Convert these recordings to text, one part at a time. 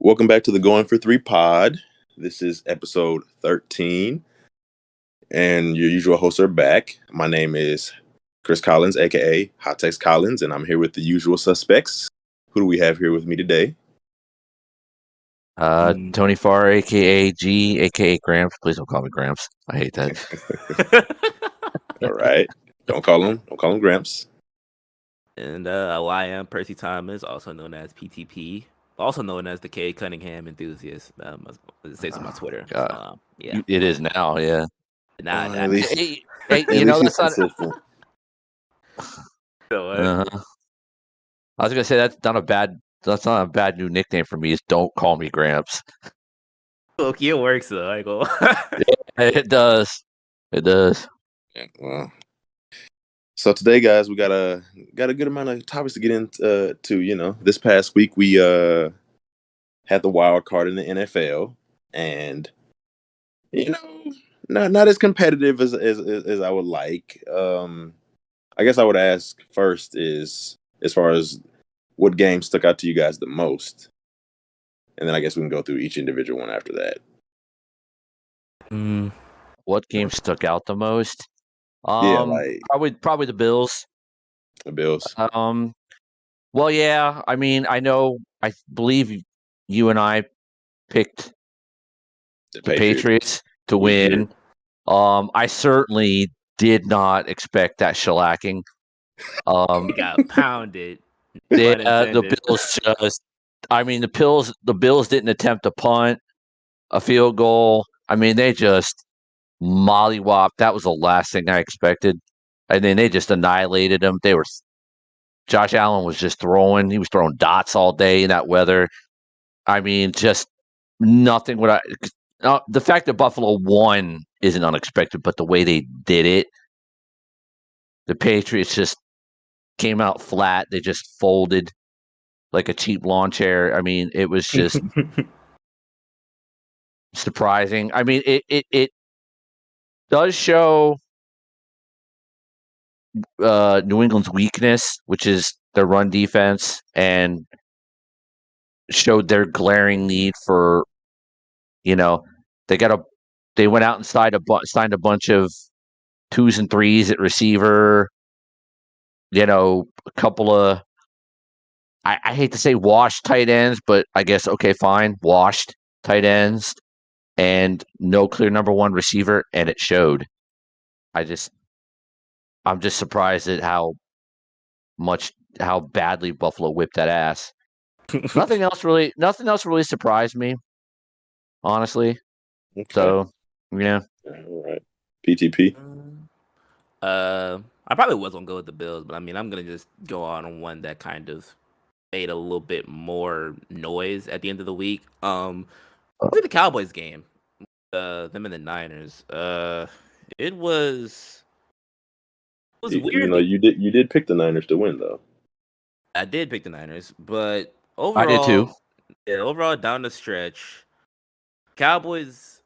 Welcome back to the Going for Three pod. This is episode 13, and your usual hosts are back. My name is Chris Collins, aka Hot Text Collins, and I'm here with the usual suspects. Who do we have here with me today? Tony Farr, aka G, aka Gramps. Please don't call me Gramps. I hate that. All right, don't call him Gramps. And I am Percy Thomas, also known as PTP, also known as the K Cunningham enthusiast. It says on my Twitter. Yeah, it is now. Yeah. At least, hey, you know that's not. So, I was gonna say that's not a bad new nickname for me. Is don't call me Gramps. Look, it works though. I go. It does. It does. Yeah, well. So today, guys, we got a good amount of topics to get into. This past week we had the wild card in the NFL, and not as competitive as I would like. I guess I would ask first is as far as what game stuck out to you guys the most, and then I guess we can go through each individual one after that. What game stuck out the most? Probably the Bills. The Bills. Well, yeah. I mean, I believe you and I picked the Patriots to win. I certainly did not expect that shellacking. We got pounded. The Bills just. I mean, the Bills didn't attempt a punt, a field goal. I mean, they just mollywop. That was the last thing I expected, and then they just annihilated them. Josh Allen was just throwing. He was throwing dots all day in that weather. I mean, just nothing. The fact that Buffalo won isn't unexpected, but the way they did it, the Patriots just came out flat. They just folded like a cheap lawn chair. I mean, it was just surprising. I mean, it does show New England's weakness, which is their run defense, and showed their glaring need for, they went out and signed a bunch of 2s and 3s at receiver. A couple of, I hate to say washed tight ends, but I guess okay, fine, washed tight ends, and no clear number one receiver, and it showed. I'm just surprised at how badly Buffalo whipped that ass. Nothing else really surprised me, honestly. Okay. So, yeah. All right. PTP. I probably was gonna go with the Bills, but I mean, I'm gonna just go on one that kind of made a little bit more noise at the end of the week. I think the Cowboys game, them and the Niners. It was weird. You did pick the Niners to win, though. I did pick the Niners, but overall, I did too. Yeah, overall down the stretch, Cowboys.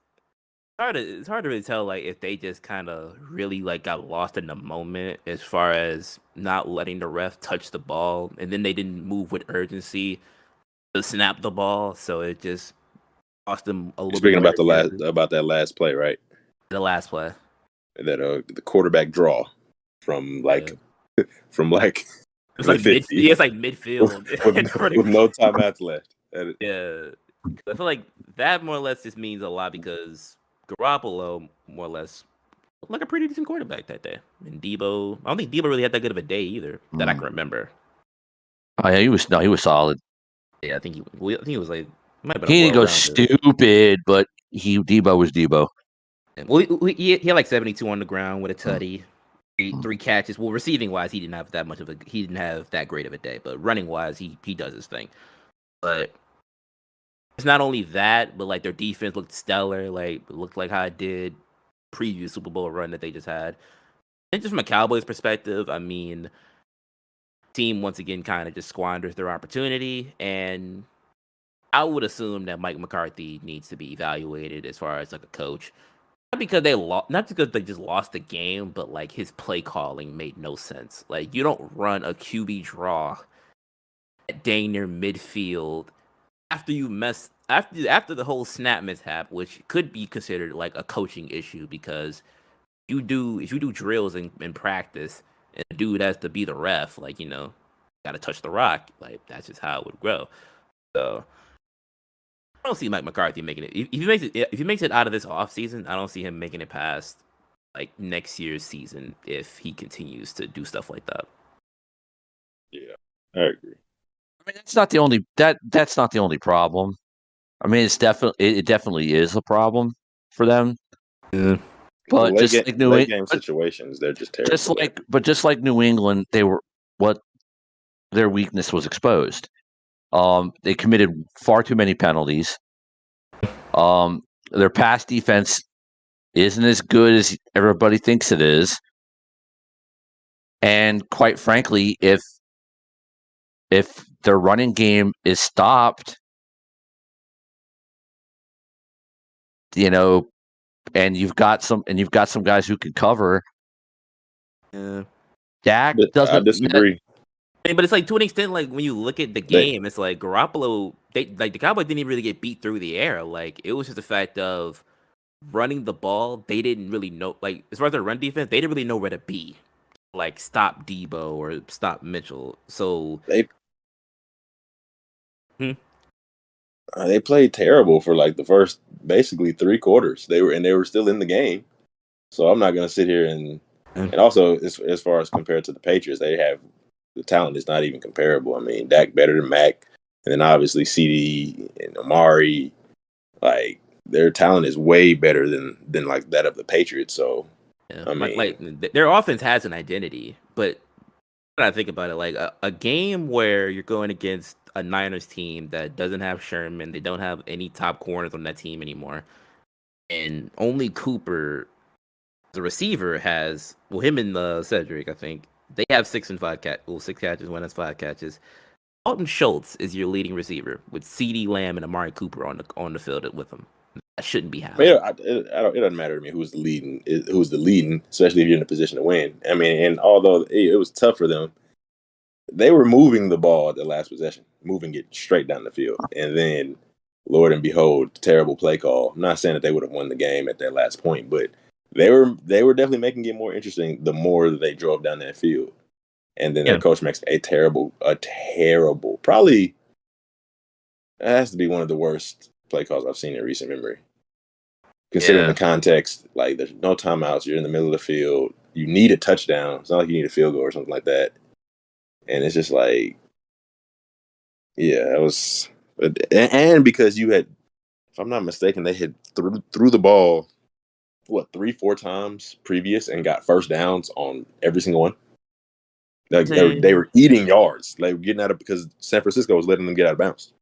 It's hard to really tell if they just kind of really got lost in the moment as far as not letting the ref touch the ball, and then they didn't move with urgency to snap the ball, so it just cost them a little. Speaking about that last play, right? The last play. That the quarterback draw from it's like midfield with no timeouts left. Yeah, I feel like that more or less just means a lot because Garoppolo more or less looked like a pretty decent quarterback that day. And Debo, I don't think Debo really had that good of a day either that I can remember. Oh yeah, he was solid. Yeah, I think he was like. He didn't go stupid, but Debo was Debo. Well, he had 72 on the ground with a tutty, three catches. Well, receiving wise, he didn't have that great of a day, but running wise, he does his thing. But it's not only that, but their defense looked stellar. Looked like how it did previous Super Bowl run that they just had. And just from a Cowboys perspective, I mean, team once again kind of just squanders their opportunity, and I would assume that Mike McCarthy needs to be evaluated as far as a coach. Not because they just lost the game, but his play calling made no sense. You don't run a QB draw at dang near midfield after the whole snap mishap, which could be considered like a coaching issue because if you do drills in practice and the dude has to be the ref, like got to touch the rock, like that's just how it would grow. So I don't see Mike McCarthy making it. If he makes it out of this offseason, I don't see him making it past like next year's season if he continues to do stuff like that. Yeah, I agree. I mean, that's not the only problem. I mean, it definitely is a problem for them. Yeah. But just like late game situations, they're just terrible. Just like New England, their weakness was exposed. They committed far too many penalties. Their pass defense isn't as good as everybody thinks it is. And quite frankly, if their running game is stopped, and you've got some guys who can cover. Yeah. Dak I disagree. But it's like to an extent, like when you look at the game, it's like Garoppolo. The Cowboys didn't even really get beat through the air. Like it was just the fact of running the ball. They didn't really know. Like as far as their run defense, they didn't really know where to be. Like stop Debo or stop Mitchell. So they played terrible for like the first basically 3 quarters. They were still in the game. So I'm not gonna sit here and also as far as compared to the Patriots, they have. The talent is not even comparable. I mean, Dak better than Mac, and then obviously CD and Amari, like their talent is way better than like that of the Patriots. So, yeah, I mean, like their offense has an identity, but when I think about it, like a game where you're going against a Niners team that doesn't have Sherman, they don't have any top corners on that team anymore, and only Cooper, the receiver, has him and Cedric, I think. They have 6 catches, 1 has 5 catches. Dalton Schultz is your leading receiver with CeeDee Lamb and Amari Cooper on the field with him. That shouldn't be happening. It doesn't matter to me who's the leading, especially if you're in a position to win. I mean, and although it was tough for them, they were moving the ball at the last possession, moving it straight down the field, and then, Lord and behold, terrible play call. I'm not saying that they would have won the game at that last point, but. They were definitely making it more interesting the more that they drove down that field. And then their coach makes a terrible, probably it has to be one of the worst play calls I've seen in recent memory. Considering the context, like there's no timeouts, you're in the middle of the field, you need a touchdown. It's not like you need a field goal or something like that. And it's just like, yeah, it was, and because you had, if I'm not mistaken, they had threw the ball. 3-4 times previous and got first downs on every single one. Like they were eating yards, like getting out of because San Francisco was letting them get out of bounds.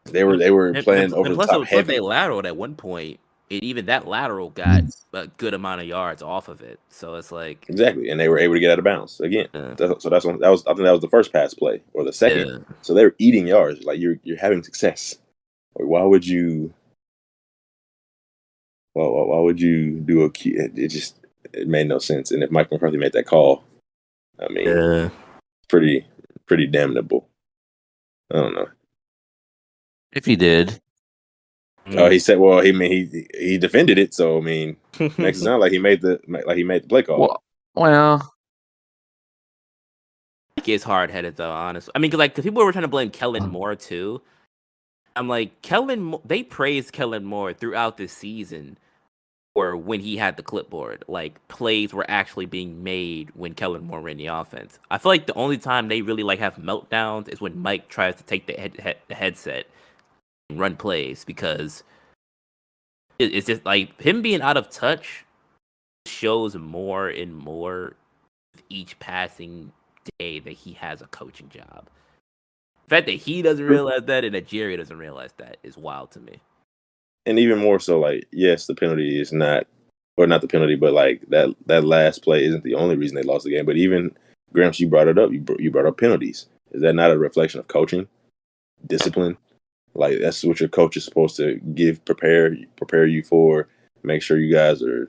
They were playing over the top heavy. They lateraled at one point, and even that lateral got a good amount of yards off of it. So it's like exactly, and they were able to get out of bounds again. So that's when I think that was the first pass play or the second. Yeah. So they were eating yards. Like you're having success. Like, why would you? Well, why would you do a key? It made no sense. And if Mike McCarthy made that call, I mean, pretty damnable. I don't know. If he did. Oh, he said, well, he defended it. So, I mean, makes it sound like he made the play call. Well. It's hard-headed, though, honestly. I mean, because people were trying to blame Kellen Moore, too. I'm like, they praised Kellen Moore throughout this season or when he had the clipboard. Like, plays were actually being made when Kellen Moore ran the offense. I feel like the only time they really have meltdowns is when Mike tries to take the headset and run plays because it's just like him being out of touch shows more and more with each passing day that he has a coaching job. The fact that he doesn't realize that and that Jerry doesn't realize that is wild to me. And even more so, like, yes, the penalty is not the penalty, but like that last play isn't the only reason they lost the game. But even Gramps, you brought it up. You brought up penalties. Is that not a reflection of coaching, discipline? Like that's what your coach is supposed to prepare you for. Make sure you guys are,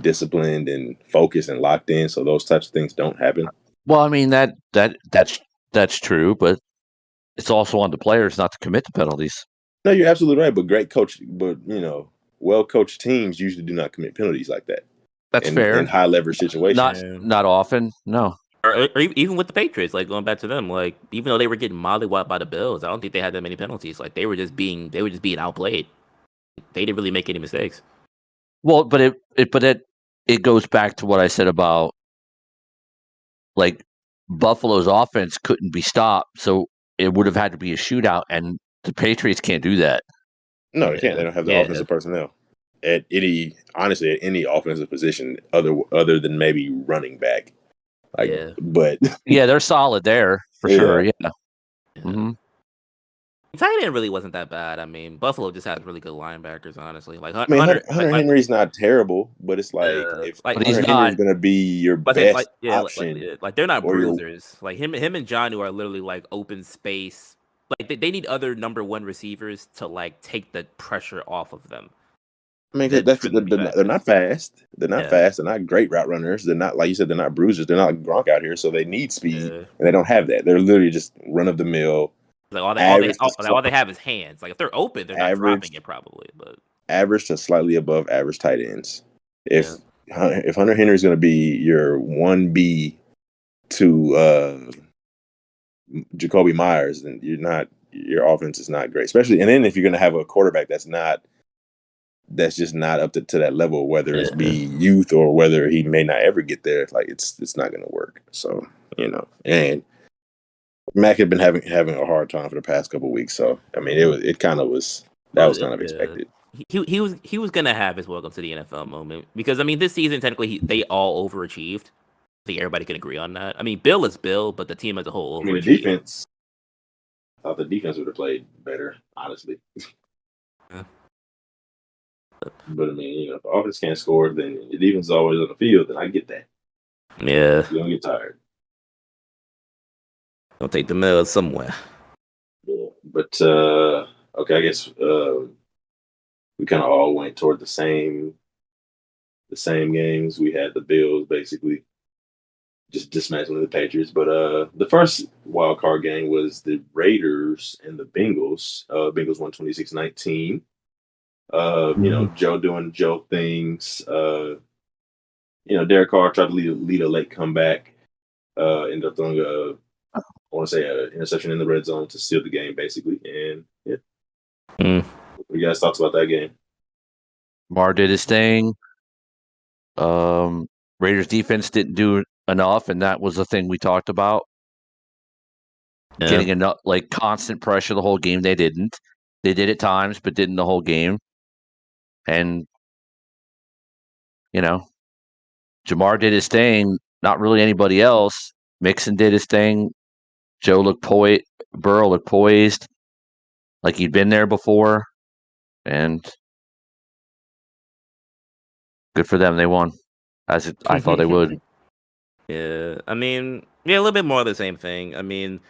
disciplined and focused and locked in, so those types of things don't happen. Well, I mean that's true, but it's also on the players not to commit the penalties. No, you're absolutely right. But well coached teams usually do not commit penalties like that. That's fair. In high leverage situations. Not often, no. Or even with the Patriots, like going back to them, like even though they were getting mollywopped by the Bills, I don't think they had that many penalties. Like they were just being outplayed. They didn't really make any mistakes. Well, but it goes back to what I said about like Buffalo's offense couldn't be stopped, so it would have had to be a shootout, and the Patriots can't do that. No, they can't. They don't have the offensive personnel at any offensive position other than maybe running back. But they're solid there for sure. Yeah. Mm-hmm. Tight end really wasn't that bad. I mean, Buffalo just has really good linebackers, honestly. Like Hunter Henry's not terrible, but it's if Hunter Henry's going to be your best option, like they're not bruisers. Like him and Jonnu are literally like open space. Like they need other number one receivers to like take the pressure off of them. I mean, they're not fast. They're not fast. They're not great route runners. They're not, like you said, they're not bruisers. They're not Gronk out here, so they need speed, and they don't have that. They're literally just run of the mill. Like all they have is hands. Like if they're open, they're not dropping it probably. But average to slightly above average tight ends. If Hunter Henry is going to be your 1B to Jacoby Myers, then your offense is not great. Especially, and then if you're going to have a quarterback that's just not up to that level, whether it's be youth or whether he may not ever get there, like it's not going to work. So and Mac had been having a hard time for the past couple of weeks. So I mean, it kind of was kind of expected. He was gonna have his welcome to the NFL moment because I mean this season technically they all overachieved. I think everybody can agree on that. I mean Bill is Bill, but the team as a whole. I thought the defense would have played better, honestly. Yeah. But I mean, if the offense can't score, then the defense is always on the field. Then I get that. Yeah, you don't get tired. Don't take the mail somewhere. Yeah, but okay, I guess we kind of all went toward the same games. We had the Bills basically just dismantling the Patriots. But the first wild card game was the Raiders and the Bengals. Bengals won 26-19. Joe doing Joe things. Derek Carr tried to lead a late comeback. Ended up throwing an interception in the red zone to seal the game, basically. And what you guys thoughts about that game? Mar did his thing. Raiders defense didn't do enough, and that was the thing we talked about. Yeah. Getting enough, like constant pressure the whole game. They didn't. They did at times, but didn't the whole game. And Jamar did his thing. Not really anybody else. Mixon did his thing. Joe looked Burrow looked poised, like he'd been there before, and good for them. They won, as I thought they would. Yeah, I mean, a little bit more of the same thing. I mean,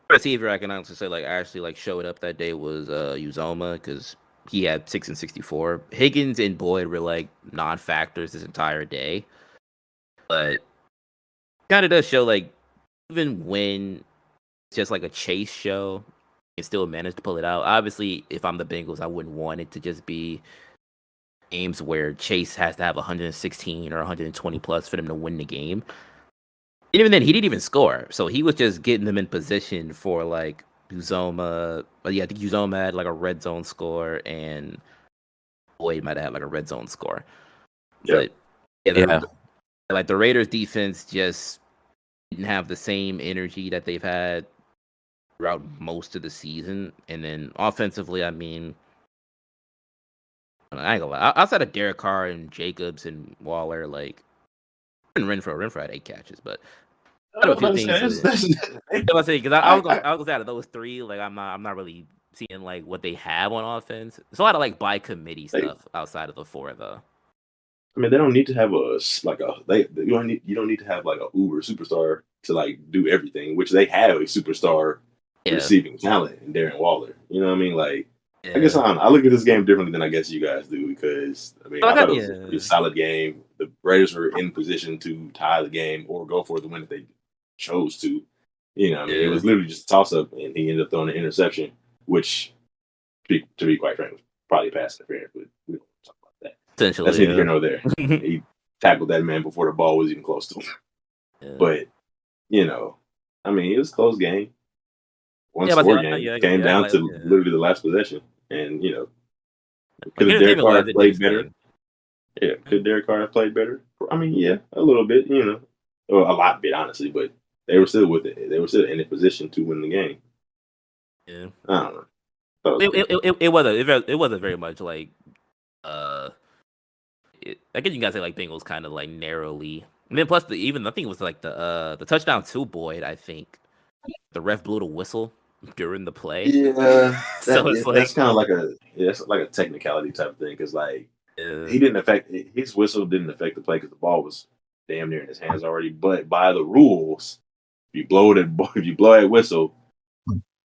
receiver I can honestly say actually showed up that day was Uzoma because he had 6 and 64. Higgins and Boyd were non-factors this entire day, but kind of does show even when it's just a chase show, you still manage to pull it out. Obviously, if I'm the Bengals, I wouldn't want it to just be games where Chase has to have 116 or 120 plus for them to win the game. And even then, he didn't even score. So he was just getting them in position for Uzoma. I think Uzoma had a red zone score and Boyd might have had a red zone score. Yep. But the Raiders defense just didn't have the same energy that they've had throughout most of the season. And then offensively, I mean, I ain't gonna lie. Outside of Derek Carr and Jacobs and Waller, Renfro had 8 catches, but I don't know a few things. I say because I was gonna say out of those 3, I'm not really seeing what they have on offense. It's a lot of by committee stuff outside of the 4 though. I mean, they don't need to have you don't need to have a uber superstar to do everything, which they have a superstar receiving talent in Darren Waller. You know what I mean? I guess I look at this game differently than I guess you guys do because I thought it was a pretty solid game. The Raiders were in position to tie the game or go for the win if they chose to. You know, I mean, it was literally just a toss up, and he ended up throwing an interception, which, to be quite frank, was probably pass interference. But we don't talk about that. Essentially, that's neither here nor there. He tackled that man before the ball was even close to him. Yeah. But you know, I mean, it was a close game. One score game came down to literally the last possession, and you know, could Derek Carr have played better? Yeah, could Derek Carr have played better? I mean, yeah, a little bit, you know, or a lot bit, honestly, but they were still with it. They were still in a position to win the game. Yeah, I don't know. It wasn't very much like I guess you guys say like Bengals kind of like narrowly. And then plus I think it was like the touchdown to Boyd. I think the ref blew the whistle during the play. Yeah, so it's like that's kind of like a technicality type of thing because like his whistle didn't affect the play because the ball was damn near in his hands already. But by the rules, if you blow that whistle,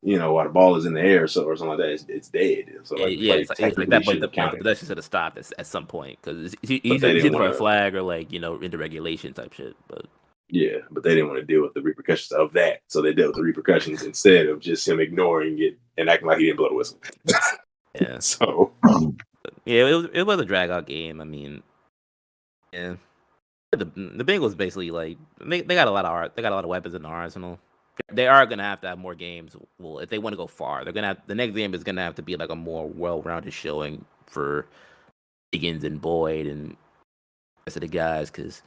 you know, while the ball is in the air or something like that, it's dead. So like, it's like that point. The possession should have stopped at some point because he's either for a flag or like, you know, into regulation type shit. But yeah, but they didn't want to deal with the repercussions of that, so they dealt with the repercussions instead of just him ignoring it and acting like he didn't blow the whistle. Yeah. So yeah, it was a drag out game. I mean, yeah, the Bengals basically like they got a lot of weapons in the arsenal. They are gonna have to have more games. Well, if they want to go far, the next game is gonna have to be like a more well-rounded showing for Higgins and Boyd and the rest of the guys because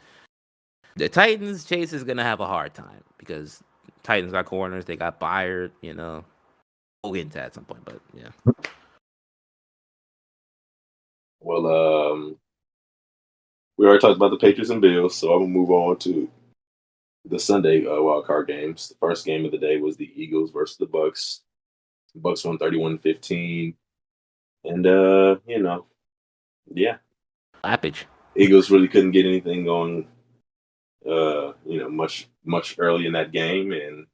the Titans Chase is gonna have a hard time because Titans got corners, they got Byard, you know. We'll get into that at some point, but yeah. Well, we already talked about the Patriots and Bills, so I'm gonna move on to the Sunday wildcard games. The first game of the day was the Eagles versus the Bucks. The Bucks won 31-15. And you know, yeah. Lappage. Eagles really couldn't get anything going you know, much early in that game, and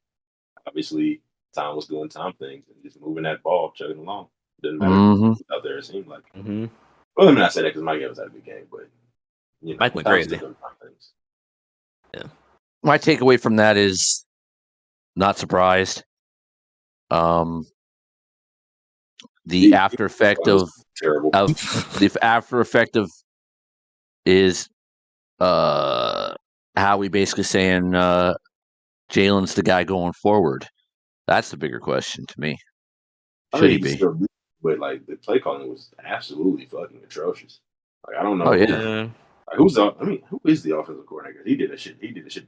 obviously Tom was doing Tom things and just moving that ball, chugging along. Didn't matter out there, it seemed like. Mm-hmm. Well, let me not say that because Mike Evans had a good game, but you know, Mike went crazy. Yeah. My takeaway from that is not surprised. The after effect of the after effect of is Howie basically saying Jalen's the guy going forward. That's the bigger question to me. Should he be? But like the play calling was absolutely fucking atrocious. Like I don't know. Oh yeah. Who is the offensive coordinator? He did a shit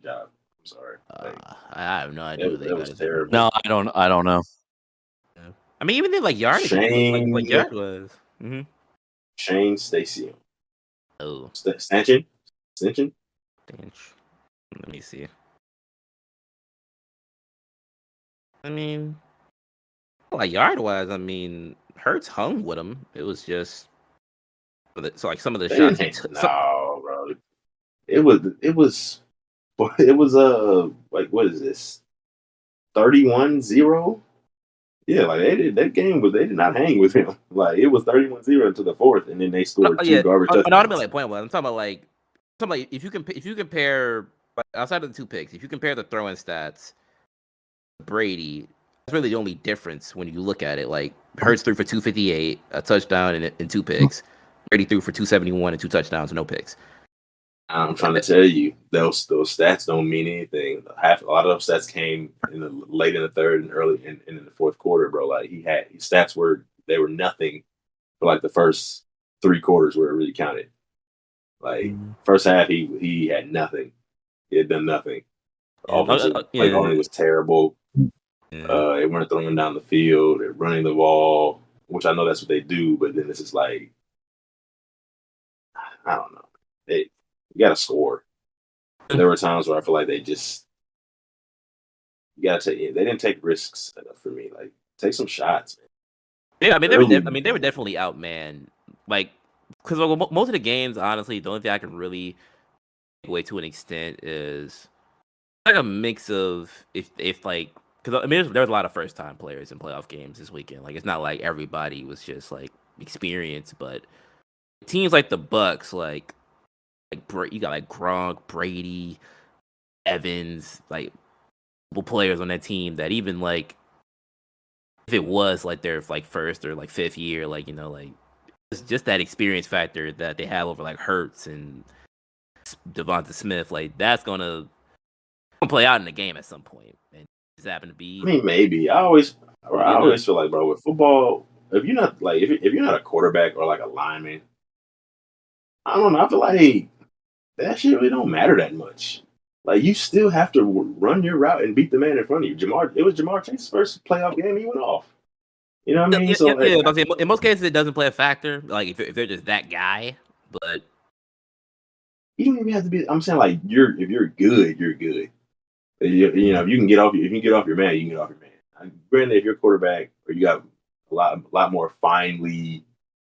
job. I'm sorry. I have no idea. That was terrible. No, I don't know. Yeah. I mean, even then, like Yard, like Yard was. Mm-hmm. Shane Stacy. Oh, Stanchion. Let me see. I mean, like Yard wise, I mean, Hurts hung with him. It was just so like some of the shots. No, bro. It was like what is this? 31-0? Yeah, like they did not hang with him. Like it was 31-0 into the fourth, and then they scored two garbage touchdowns. Not about like point one. I'm talking about like if you compare outside of the two picks, if you compare the throwing stats, Brady, that's really the only difference when you look at it. Like Hurts threw for 258, a touchdown and two picks. Brady threw for 271 and two touchdowns, no picks. I'm trying to tell you, those stats don't mean anything. A lot of those stats came late in the third and early in the fourth quarter, bro. Like his stats were nothing for like the first three quarters where it really counted. Like first half, he had nothing. He had done nothing. Offensive play calling was terrible. Yeah. They weren't throwing down the field. They're running the ball, which I know that's what they do. But then it's just like, I don't know. You got to score. And there were times where I feel like they didn't take risks enough for me. Like take some shots, man. Yeah, I mean they were definitely outmanned. Like because most of the games, honestly, the only thing I can really take away to an extent is like a mix of if like because I mean there was a lot of first time players in playoff games this weekend. Like it's not like everybody was just like experienced, but teams like the Bucks, like you got like Gronk, Brady, Evans, like players on that team that even like if it was like their like first or like fifth year, like like it's just that experience factor that they have over like Hurts and Devonta Smith, like that's gonna play out in the game at some point. And just happen to be. I mean, maybe. I always feel like, bro, with football, if you're not like if you're not a quarterback or like a lineman, I don't know. I feel like that shit really don't matter that much. Like you still have to run your route and beat the man in front of you. It was Jamar Chase's first playoff game. He went off. You know what I mean? Yeah, in most cases it doesn't play a factor. Like if they're just that guy, but you don't even have to be. I'm saying like if you're good, you're good. You know, if you can get off your man, you can get off your man. Granted, if you're a quarterback or you got a lot more finely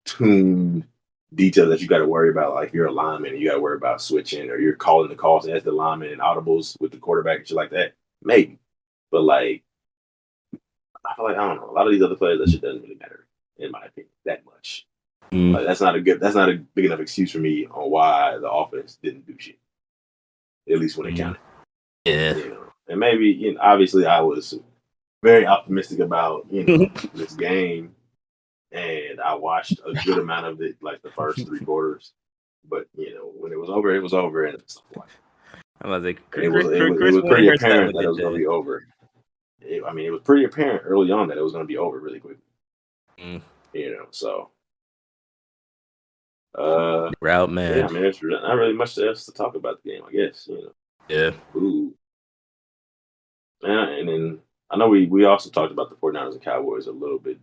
tuned details that you got to worry about, like you're a lineman and you got to worry about switching or you're calling the calls as the lineman and audibles with the quarterback and shit like that, maybe. But like, I feel like I don't know. A lot of these other players, that shit doesn't really matter in my opinion that much. Like that's not a big enough excuse for me on why the offense didn't do shit. At least when it counted. Yeah. You know? And maybe, obviously I was very optimistic about, this game. And I watched a good amount of it, like the first 3 quarters. But, when it was over, it was over. And stuff like I was like, it was pretty apparent that it was going to be over. It was pretty apparent early on that it was going to be over really quickly. So. Route, man. Yeah, there's not really much else to talk about the game, I guess. Yeah. Ooh. And then I know we also talked about the 49ers and Cowboys a little bit.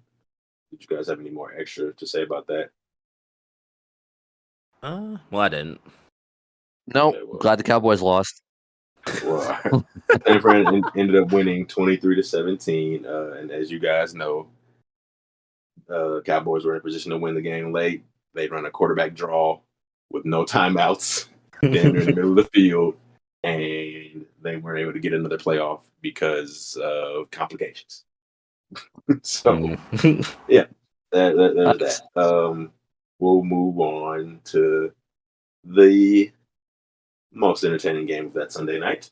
Did you guys have any more extra to say about that? Well, I didn't. No, glad the Cowboys lost. Well, San Fran ended up winning 23-17, and as you guys know, Cowboys were in position to win the game late. They run a quarterback draw with no timeouts, damn near in the middle of the field, and they weren't able to get another playoff because of complications. So, yeah, there's that. We'll move on to the most entertaining game of that Sunday night.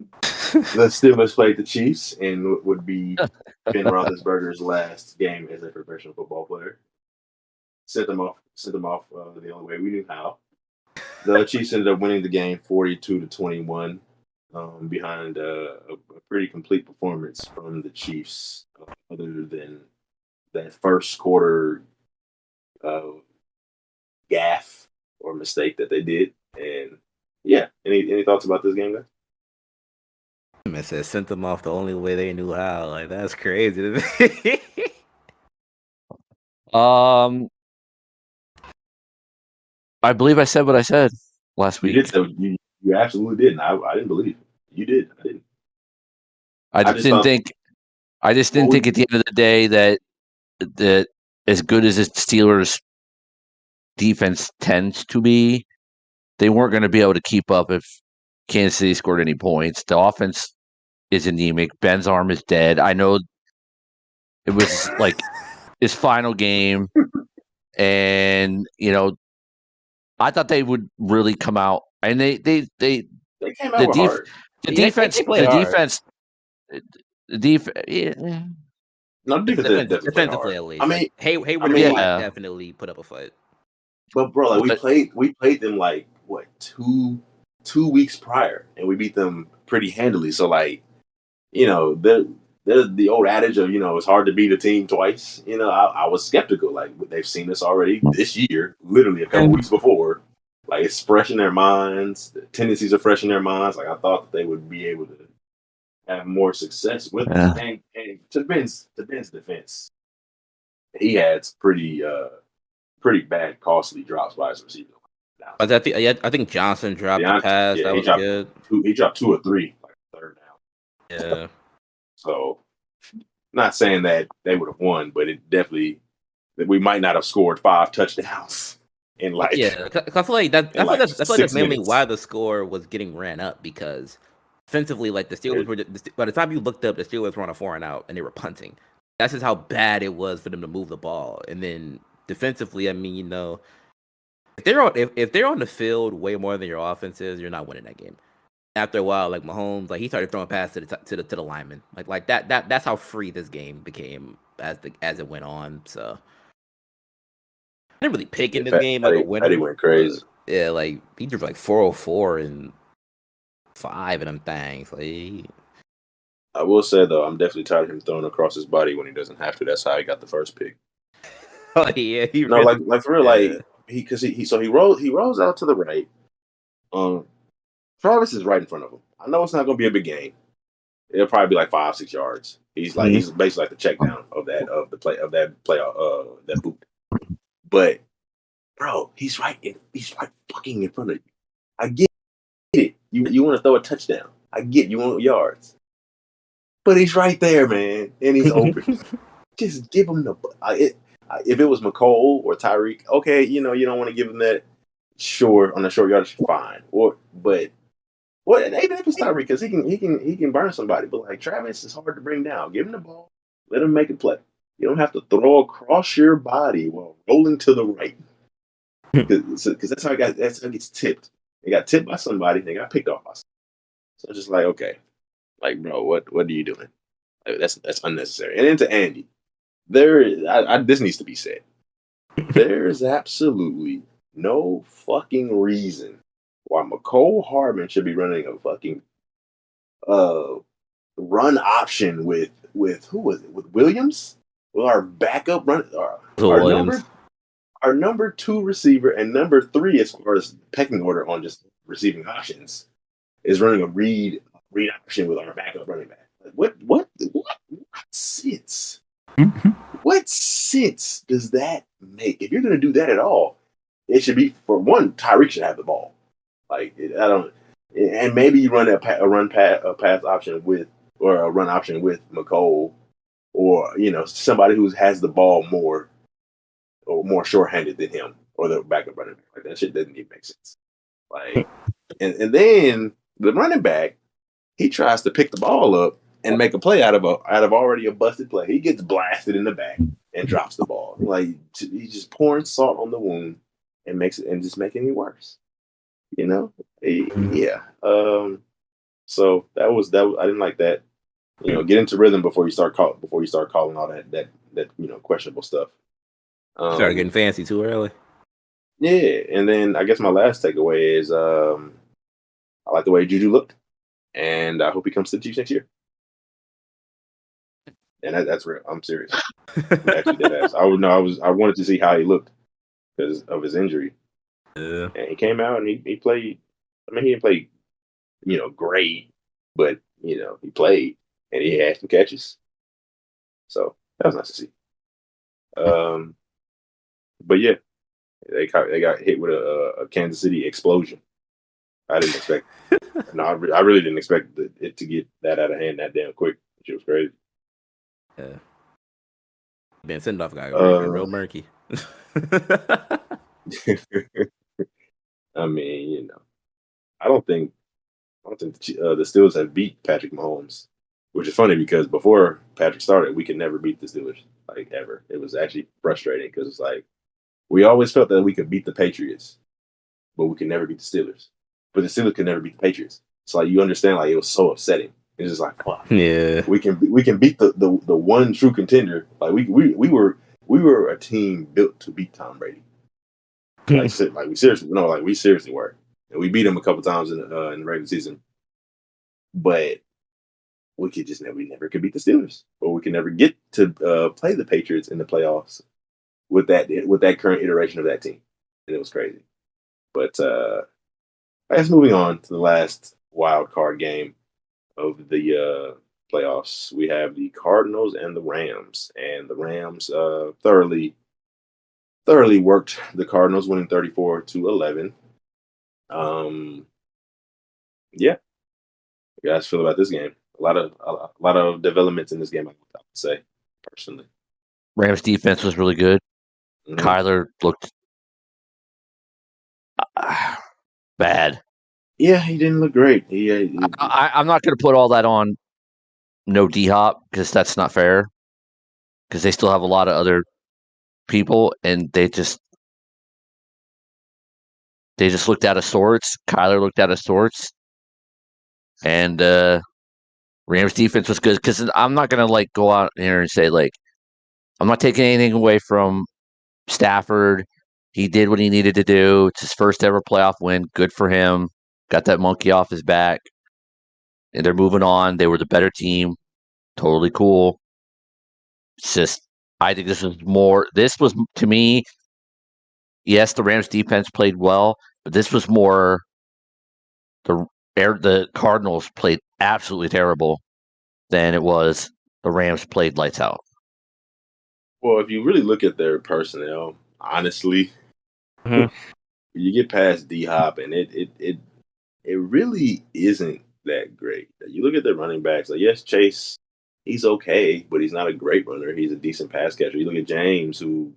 The Steelers played the Chiefs and would be Ben Roethlisberger's last game as a professional football player. Sent them off the only way we knew how. The Chiefs ended up winning the game 42-21 behind a pretty complete performance from the Chiefs, other than that first quarter gaffe or mistake that they did. And yeah, any thoughts about this game, guys? I said sent them off the only way they knew how. Like that's crazy. I believe I said what I said last week. You did. So you absolutely didn't. I didn't believe it. You did. I didn't. I just didn't think at the end of the day that as good as the Steelers defense tends to be, they weren't going to be able to keep up if Kansas City scored any points. The offense is anemic. Ben's arm is dead. I know it was like his final game, and I thought they would really come out, and they came out hard. The defense. Yeah. No, defensively at least. I mean, Hayward definitely put up a fight. But bro, like we played them like what 2 weeks prior, and we beat them pretty handily. So like, there's the old adage of it's hard to beat a team twice. I was skeptical. Like they've seen this already this year, literally a couple weeks before. Like it's fresh in their minds. The tendencies are fresh in their minds. Like I thought that they would be able to have more success with it. And to Ben's defense, he had pretty bad, costly drops by his receiver. I think Johnson dropped the pass. That was good. He dropped 2 or 3, like third down. Yeah. So, not saying that they would have won, but it definitely that we might not have scored 5 touchdowns in like. Yeah, I feel like that's mainly why the score was getting ran up, because offensively, like the Steelers were. By the time you looked up, the Steelers were on a 4-and-out and they were punting. That's just how bad it was for them to move the ball. And then defensively, I mean, if they're on the field way more than your offense is, you're not winning that game. after a while, like Mahomes, like he started throwing passes to the lineman, like that's how free this game became as it went on. So I didn't really pick in this game like a winner. Patty went crazy. Yeah, like he threw like 404 and 5 of them things. Like, I will say though, I'm definitely tired of him throwing across his body when he doesn't have to. That's how he got the first pick. oh yeah, No, really, like for real, like he rolls out to the right. Travis is right in front of him. I know it's not going to be a big game. It'll probably be like 5-6 yards. He's basically like the check down of that boot. But bro, he's right fucking in front of you. I get it. You want to throw a touchdown. I get you want yards. But he's right there, man, and he's open. Just give him the. If it was McCole or Tyreek, okay, you don't want to give him that. Sure, on the short yardage, fine. But even if it's Tyreek, because he can burn somebody. But like Travis is hard to bring down. Give him the ball, let him make a play. You don't have to throw across your body while rolling to the right. Because that's how it gets tipped. It got tipped by somebody. They got picked off by somebody. So it's just like, okay, like bro, what are you doing? Like, that's unnecessary. And then to Andy, this needs to be said. There's absolutely no fucking reason why McCole Hardman should be running a fucking run option with who was it? With Williams? Well, our backup run our number 2 receiver and number 3 as far as pecking order on just receiving options is running a read option with our backup running back. Like, what sense? What sense does that make? If you're going to do that at all, it should be, for one, Tyreek should have the ball. Like, and maybe you run a pass option with, or a run option with McCole, or somebody who has the ball more shorthanded than him, or the backup running back. Like, that shit doesn't even make sense. Like, and then the running back, he tries to pick the ball up and make a play out of already a busted play. He gets blasted in the back and drops the ball. Like, he's just pouring salt on the wound and just making it worse. Yeah. So that was I didn't like that. Get into rhythm before you start calling all that questionable stuff. Started getting fancy too early. Yeah, and then I guess my last takeaway is I like the way Juju looked, and I hope he comes to the Chiefs next year. And that's real. I'm serious. I'm actually dead ass. I wanted to see how he looked because of his injury. Yeah. And he came out and he played. I mean, he didn't play, great, but he played and he had some catches. So that was nice to see. But yeah, they got hit with a Kansas City explosion. I didn't expect. No, I really didn't expect it to get that out of hand that damn quick. Which was crazy. Yeah. Ben Sendoff guy real murky. I mean, I don't think the Steelers have beat Patrick Mahomes, which is funny because before Patrick started, we could never beat the Steelers, like, ever. It was actually frustrating because it's like we always felt that we could beat the Patriots, but we could never beat the Steelers. But the Steelers could never beat the Patriots. So like you understand, like it was so upsetting. It's just like, fuck. Yeah, we can beat the one true contender. Like we were a team built to beat Tom Brady. We seriously were, and we beat him a couple times in the regular season. But we never could beat the Steelers, or we could never get to play the Patriots in the playoffs with that current iteration of that team, and it was crazy. But I guess moving on to the last wild card game of the playoffs, we have the Cardinals and the Rams, and the Rams thoroughly worked the Cardinals, winning 34-11. Yeah, you guys feel about this game? A lot of developments in this game, I would say, personally. Rams defense was really good. Mm-hmm. Kyler looked bad. Yeah, he didn't look great. I'm not going to put all that on no D-Hop because that's not fair. Because they still have a lot of other people, and they just looked out of sorts. Kyler looked out of sorts. And Rams defense was good because I'm not gonna go out here and say I'm not taking anything away from Stafford. He did what he needed to do. It's his first ever playoff win. Good for him. Got that monkey off his back. And they're moving on. They were the better team. Totally cool. It's just, I think this was, to me, yes, the Rams defense played well, but this was more, the Cardinals played absolutely terrible than it was the Rams played lights out. Well, if you really look at their personnel, honestly, you get past D-Hop, and it really isn't that great. You look at their running backs. Yes, Chase, he's okay, but he's not a great runner. He's a decent pass catcher. You look at James, who,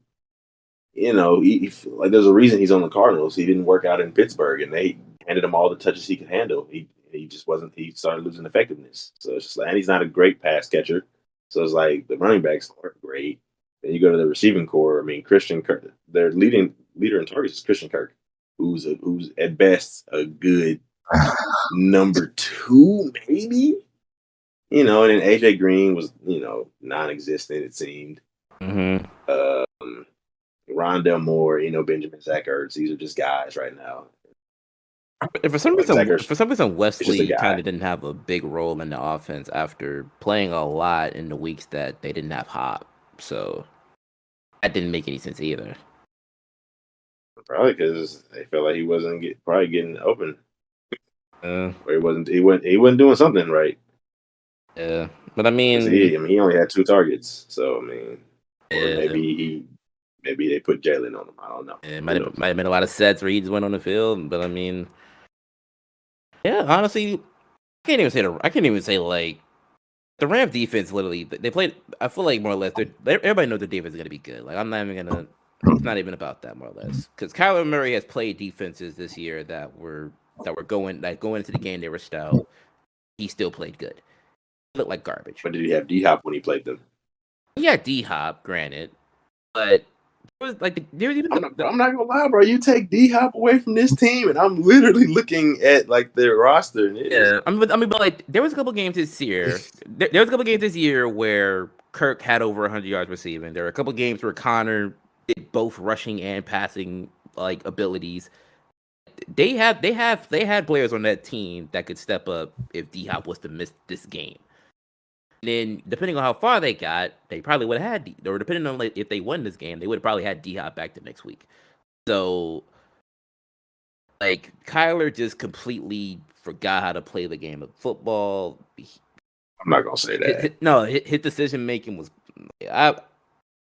there's a reason he's on the Cardinals. He didn't work out in Pittsburgh, and they handed him all the touches he could handle. He just wasn't. He started losing effectiveness. So it's just and he's not a great pass catcher. So it's the running backs aren't great. Then you go to the receiving core. I mean, Christian Kirk, their leader in targets is Christian Kirk, who's at best a good number 2, maybe. And then AJ Green was, non-existent, it seemed. Rondell Moore, Benjamin, Zach Ertz, these are just guys right now. For some reason, Wesley kind of didn't have a big role in the offense after playing a lot in the weeks that they didn't have Hop. So that didn't make any sense either. Probably because they felt like he wasn't getting open. Or he wasn't doing something right. Yeah, but I mean, he only had 2 targets. So I mean, maybe they put Jalen on him. I don't know. It might have been a lot of sets where he just went on the field. But I mean, yeah, honestly, I can't even say the Rams defense. Literally, they played. I feel like more or less, everybody knows their defense is gonna be good. I'm not even gonna. It's not even about that, more or less, because Kyler Murray has played defenses this year that were going into the game. They were stout. He still played good. He looked like garbage. But did he have D-Hop when he played them? Yeah, D-Hop, granted, but it was I'm not gonna lie, bro. You take D-Hop away from this team, and I'm literally looking at their roster. But there was a couple games this year. There was a couple games this year where Kirk had over 100 yards receiving. There were a couple games where Connor did both rushing and passing abilities. They had players on that team that could step up if D-Hop was to miss this game. And then, depending on how far they got, they probably would have had, or depending on if they won this game, they would have probably had D-Hop back the next week. So, Kyler just completely forgot how to play the game of football. I'm not gonna say that. His decision making was,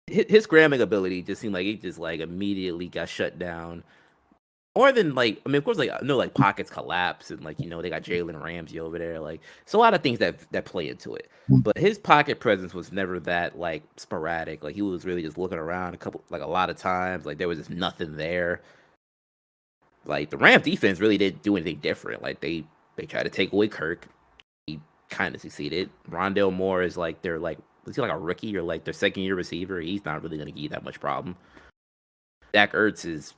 his scrambling ability just seemed like it just immediately got shut down. More than of course, pockets collapse and they got Jalen Ramsey over there. It's a lot of things that play into it. But his pocket presence was never that sporadic. He was really just looking around a lot of times. There was just nothing there. The Rams defense really didn't do anything different. They tried to take away Kirk. He kind of succeeded. Rondell Moore is their is he a rookie or their second-year receiver? He's not really going to give you that much problem. Zach Ertz is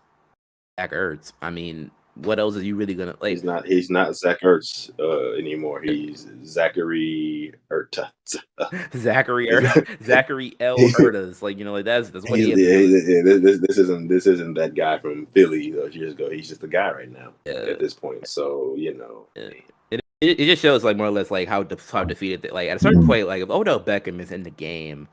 Zach Ertz. I mean, what else are you really gonna He's not Zach Ertz anymore. He's Zachary Ertz. Zachary L. Ertz. That's what he is. This isn't that guy from Philly years ago. He's just a guy right now at this point. So It just shows more or less how defeated at a certain point if Odell Beckham is in the game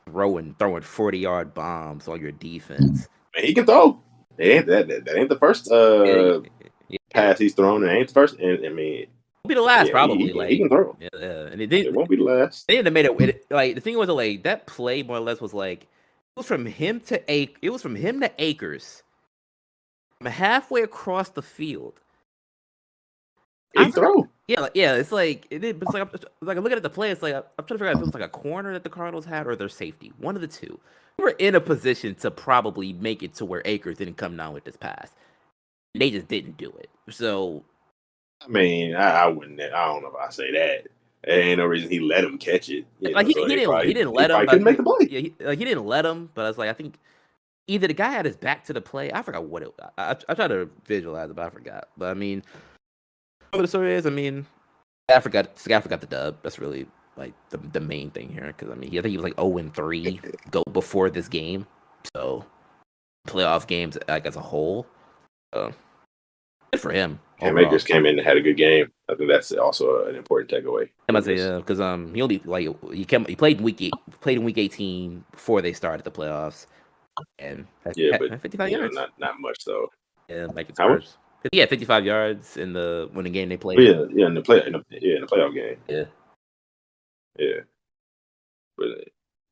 throwing 40-yard bombs on your defense. Man, he can throw. That ain't the first pass he's thrown. It ain't the first. And I mean, it'll be the last probably. He can throw. Yeah, and it won't be the last. They made it. The thing was that play more or less was it was from him to Akers, from halfway across the field. He can throw. Yeah. It's I'm looking at the play. It's I'm trying to figure out if it was a corner that the Cardinals had or their safety. One of the two. We were in a position to probably make it to where Akers didn't come down with this pass. They just didn't do it. So, I mean, I wouldn't. I don't know if I say that. There ain't no reason he let him catch it. He didn't let him. He couldn't make the play. Yeah, he didn't let him. But I was I think either the guy had his back to the play. I forgot what it. I tried to visualize it, but I forgot. But I mean, What the story is, I mean, Stafford got the dub. That's really like the main thing here. Because I mean, I think he was like 0-3 go before this game. So playoff games like as a whole, good for him. Cam Akers came in and had a good game. I think that's also an important takeaway. I must say, because he only he played in week 18 before they started the playoffs, and but 55 yards. Not much though. Yeah, like it's worse. He had 55 yards in the game they played. In the playoff game. Yeah. But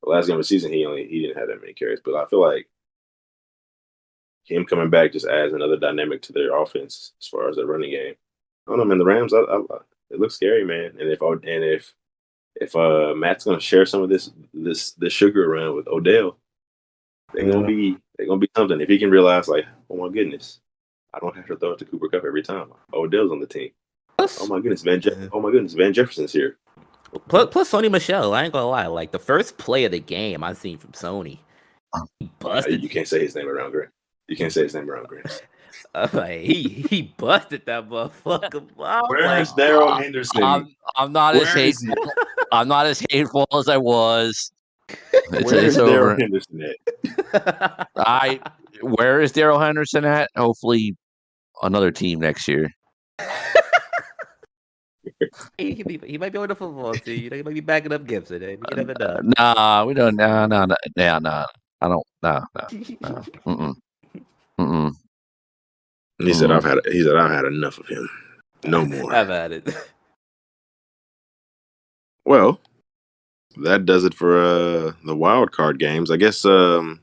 the last game of the season, he didn't have that many carries. But I feel like him coming back just adds another dynamic to their offense as far as the running game. I don't know, man. The Rams, it looks scary, man. And if Matt's gonna share some of this sugar around with Odell, they're gonna be something. If he can realize, like, oh my goodness, I don't have to throw it to Cooper Kupp every time. Odell's on the team. Oh my goodness, Van Jefferson's here. Plus Sony Michel, I ain't gonna lie. Like the first play of the game I seen from Sony, he busted. You can't say his name around Grant. You can't say his name around Grant. Like, he busted that motherfucker. Where's Darrell Henderson? I'm not as hateful. I'm not as hateful as I was. Where's Darrell Henderson at? Where is Darrell Henderson at? Hopefully, another team next year. He might be on the football team. You know, he might be backing up Gibson. You never know. Nah, we don't. Nah. I don't. Nah. He said, "I've had enough of him. No more. I've had it." Well, that does it for the wild card games. I guess I don't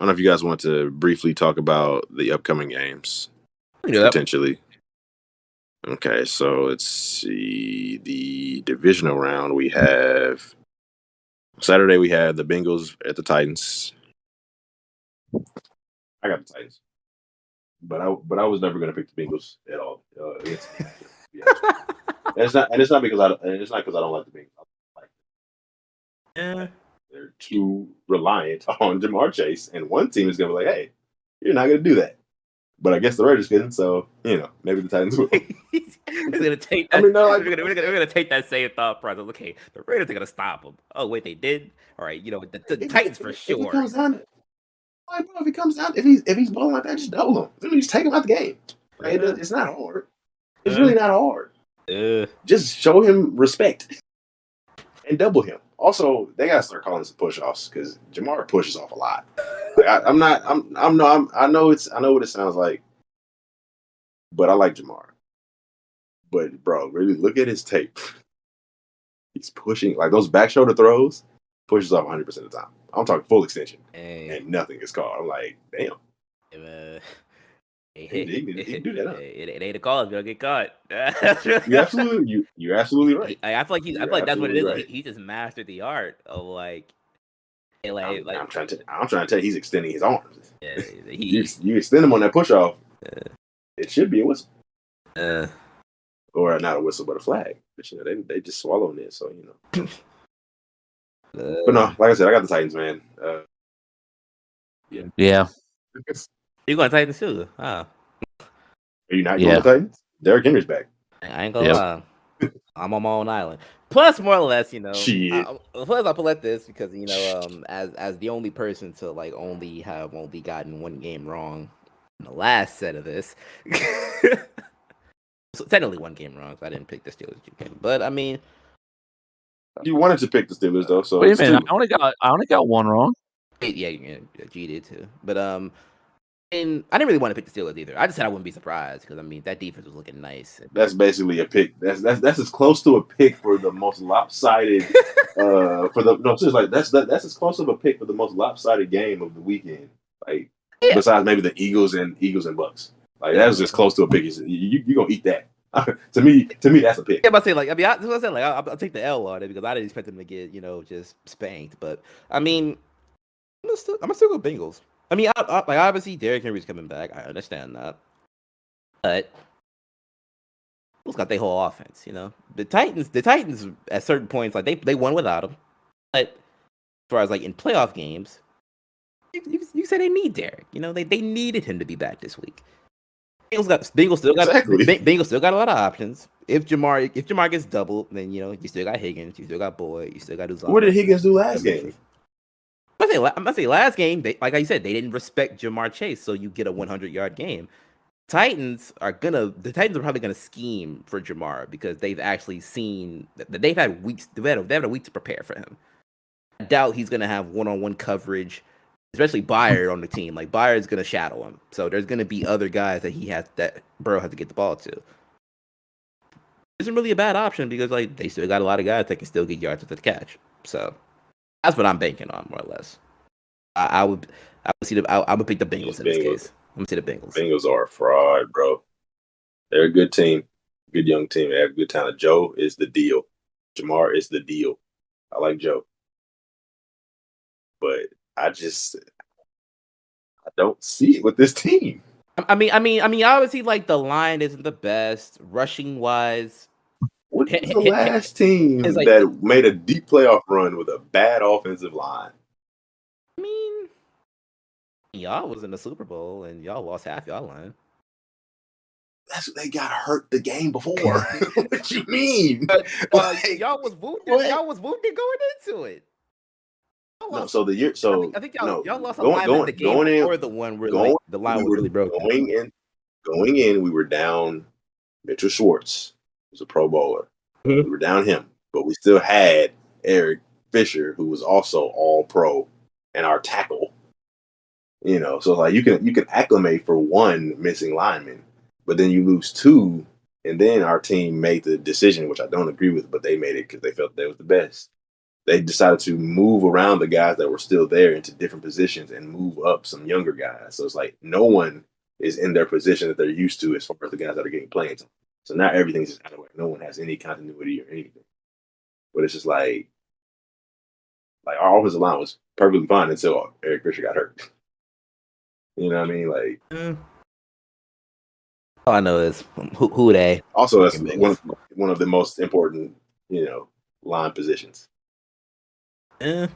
know if you guys want to briefly talk about the upcoming games potentially. Okay, so let's see the divisional round. We have Saturday. We had the Bengals at the Titans. I got the Titans, but I was never going to pick the Bengals at all. It's not because I don't like the Bengals. Yeah, they're too reliant on Jamar Chase, and one team is going to be like, "Hey, you're not going to do that." But I guess the Raiders couldn't, so maybe the Titans will. We're gonna take that. We're gonna take that same thought process. Okay, the Raiders are gonna stop them. Oh wait, they did. All right, the Titans for sure. If it comes down, if he's balling like that, just double him. Just take him out the game. Right? It's not hard. It's really not hard. Just show him respect and double him. Also, they gotta start calling some push-offs because Jamar pushes off a lot. Like, I know what it sounds like, but I like Jamar. But bro, really look at his tape. He's pushing like those back shoulder throws, pushes off 100% of the time. I'm talking full extension, and nothing is called. I'm like, damn. He do that. It ain't a call if you don't get caught. You're absolutely right. I feel like that's what it is. Right. He just mastered the art of like. I'm trying to tell you, he's extending his arms. Yeah, you extend him on that push off. It should be a whistle. Or not a whistle, but a flag. But they just swallowing it, so But no, like I said, I got the Titans, man. Yeah. You going Titans too? Are you not going to Titans? Derrick Henry's back. I ain't gonna lie. I'm on my own island. Plus, more or less, plus I put this because as the only person to like only gotten one game wrong in the last set of this. So technically one game wrong. So I didn't pick the Steelers game, but I mean, you wanted to pick the Steelers though. So wait a minute, I only got one wrong. Yeah, G did too. But and I didn't really want to pick the Steelers either. I just said I wouldn't be surprised because that defense was looking nice. That's basically a pick. That's as close to a pick for the most lopsided. Seriously, that's as close of a pick for the most lopsided game of the weekend. Like besides maybe the Eagles and Bucks. Like that was as close to a pick as you gonna eat that. to me, that's a pick. Yeah, but I'll take the L on it because I didn't expect them to get just spanked. But I mean, I'm gonna still go Bengals. I mean, obviously Derrick Henry's coming back. I understand that, but who's got their whole offense? The Titans at certain points they won without him. But as far as in playoff games, you say they need Derrick. They needed him to be back this week. Bengals still got Exactly. Bengals still got a lot of options. If Jamar gets doubled, then you still got Higgins, you still got Boyd, you still got Uzomah. What did Higgins do last game? I'm gonna say last game, like I said, they didn't respect Jamar Chase, so you get a 100-yard game. The Titans are probably gonna scheme for Jamar because they've actually seen that they've had weeks. They've had a week to prepare for him. I doubt he's gonna have one-on-one coverage, especially Byard on the team. Like Byard's gonna shadow him, so there's gonna be other guys that Burrow has to get the ball to. Isn't really a bad option because like they still got a lot of guys that can still get yards with the catch. So that's what I'm banking on, more or less. I would pick the Bengals in this case. I'm gonna say the Bengals. Bengals are a fraud, bro. They're a good team, good young team. They have good talent. Joe is the deal. Jamar is the deal. I like Joe, but I don't see it with this team. I mean, obviously, like the line isn't the best rushing wise. What is the last team that made a deep playoff run with a bad offensive line? I mean, y'all was in the Super Bowl and y'all lost half y'all line. They got hurt the game before. What you mean? Y'all was wounded. Y'all was wounded going into it. No, so the year. So I think y'all lost a line in the game or the one where the line was really broken. Going in, we were down. Mitchell Schwartz was a Pro Bowler. Mm-hmm. We were down him, but we still had Eric Fisher, who was also All Pro, and our tackle. So like you can acclimate for one missing lineman, but then you lose two, and then our team made the decision, which I don't agree with, but they made it because they felt they was the best. They decided to move around the guys that were still there into different positions and move up some younger guys. So it's like no one is in their position that they're used to as far as the guys that are getting playing time. So now everything's just out of the way. No one has any continuity or anything. But it's just like our offensive line was perfectly fine until Eric Fisher got hurt. You know what I mean? Like, all I know is who they. Also, that's one of the most important, line positions. Either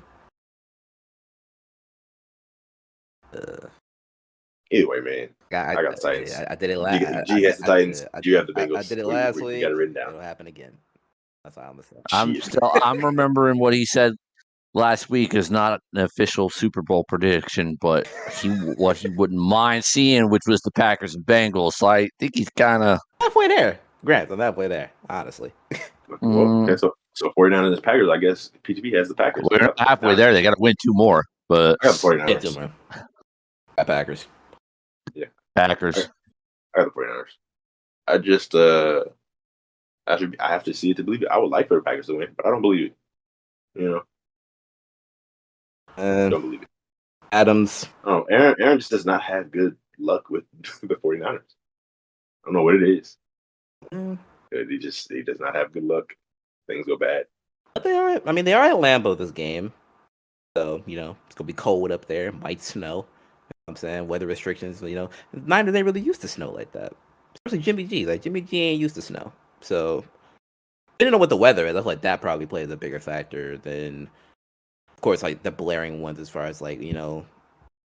way, man. I got the Titans. I did it last. G has the Titans. You have the Bengals. I did it last week. You got it written down. It'll happen again. That's all I'm saying. I'm remembering what he said last week is not an official Super Bowl prediction, but what he wouldn't mind seeing, which was the Packers and Bengals. So I think he's kind of halfway there. Grant, I'm halfway there, honestly. Well, okay, so 49ers and Packers, I guess PTP has the Packers. We're not halfway there. They got to win two more, but I got the 49ers. Packers. Yeah. Packers. I got the 49ers. I just I have to see it to believe it. I would like for the Packers to win, but I don't believe it. Don't believe it. Adams. Oh, Aaron just does not have good luck with the 49ers. I don't know what it is. He does not have good luck. Things go bad. But they are. I mean, they are at Lambeau this game, so it's gonna be cold up there. Might snow. You know what I'm saying weather restrictions. Neither they really used to snow like that. Especially Jimmy G. Like Jimmy G ain't used to snow, so I don't know what the weather is. I feel like that probably plays a bigger factor than, of course, like the blaring ones as far as like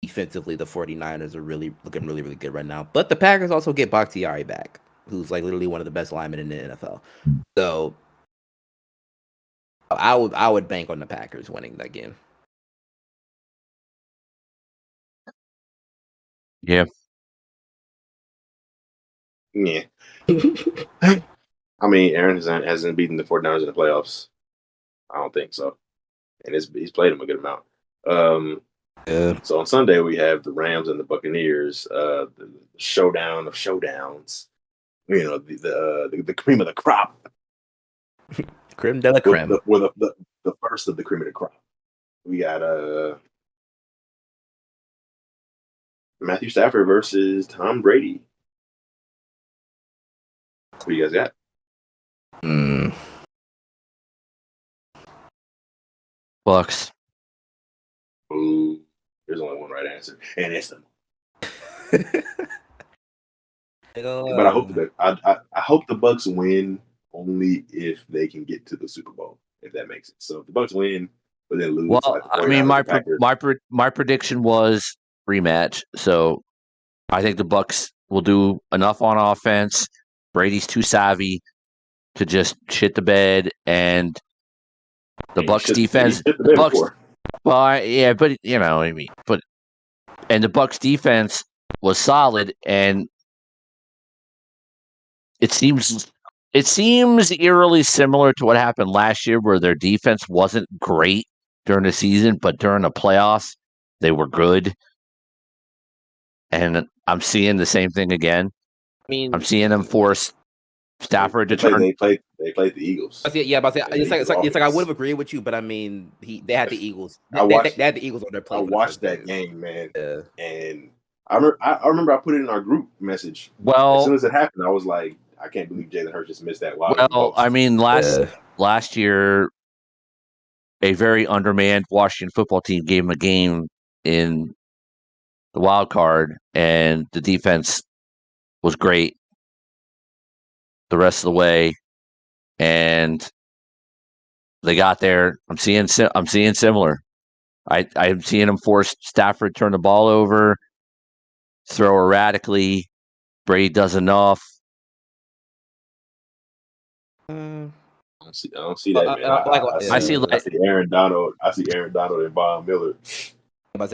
defensively the 49ers are really looking really, really good right now. But the Packers also get Bakhtiari back, who's like literally one of the best linemen in the NFL. So I would bank on the Packers winning that game. Yeah. Yeah. I mean, Aaron hasn't beaten the 49ers in the playoffs. I don't think so. And he's played them a good amount. So on Sunday, we have the Rams and the Buccaneers, the showdown of showdowns. The cream of the crop. Creme de la creme. We're the first of the cream of the crop. We got Matthew Stafford versus Tom Brady. What do you guys got? Bucks. Ooh, there's only one right answer, and it's them. But I hope the Bucks win only if they can get to the Super Bowl, if that makes sense. So if the Bucks win, but then lose. Well, I mean, my prediction was rematch. So I think the Bucks will do enough on offense. Brady's too savvy to just shit the bed, and the Bucs defense. The Bucs. Well, yeah, but you know what I mean. And the Bucs defense was solid, and it seems eerily similar to what happened last year, where their defense wasn't great during the season, but during the playoffs, they were good. And I'm seeing the same thing again. I mean, I'm seeing them force Stafford to turn. They played the Eagles. It's like I would have agreed with you, but I mean, they had the Eagles. They had the Eagles on their play. I watched that game, man, and I remember I put it in our group message. Well, as soon as it happened, I was like, I can't believe Jalen Hurts just missed that wide. Well, I mean, last year, a very undermanned Washington football team gave him a game in the wild card, and the defense was great the rest of the way, and they got there. I'm seeing similar. I'm seeing them force Stafford to turn the ball over, throw erratically. Brady does enough. I don't see that, man. I see Aaron Donald. I see Aaron Donald and Von Miller. Plus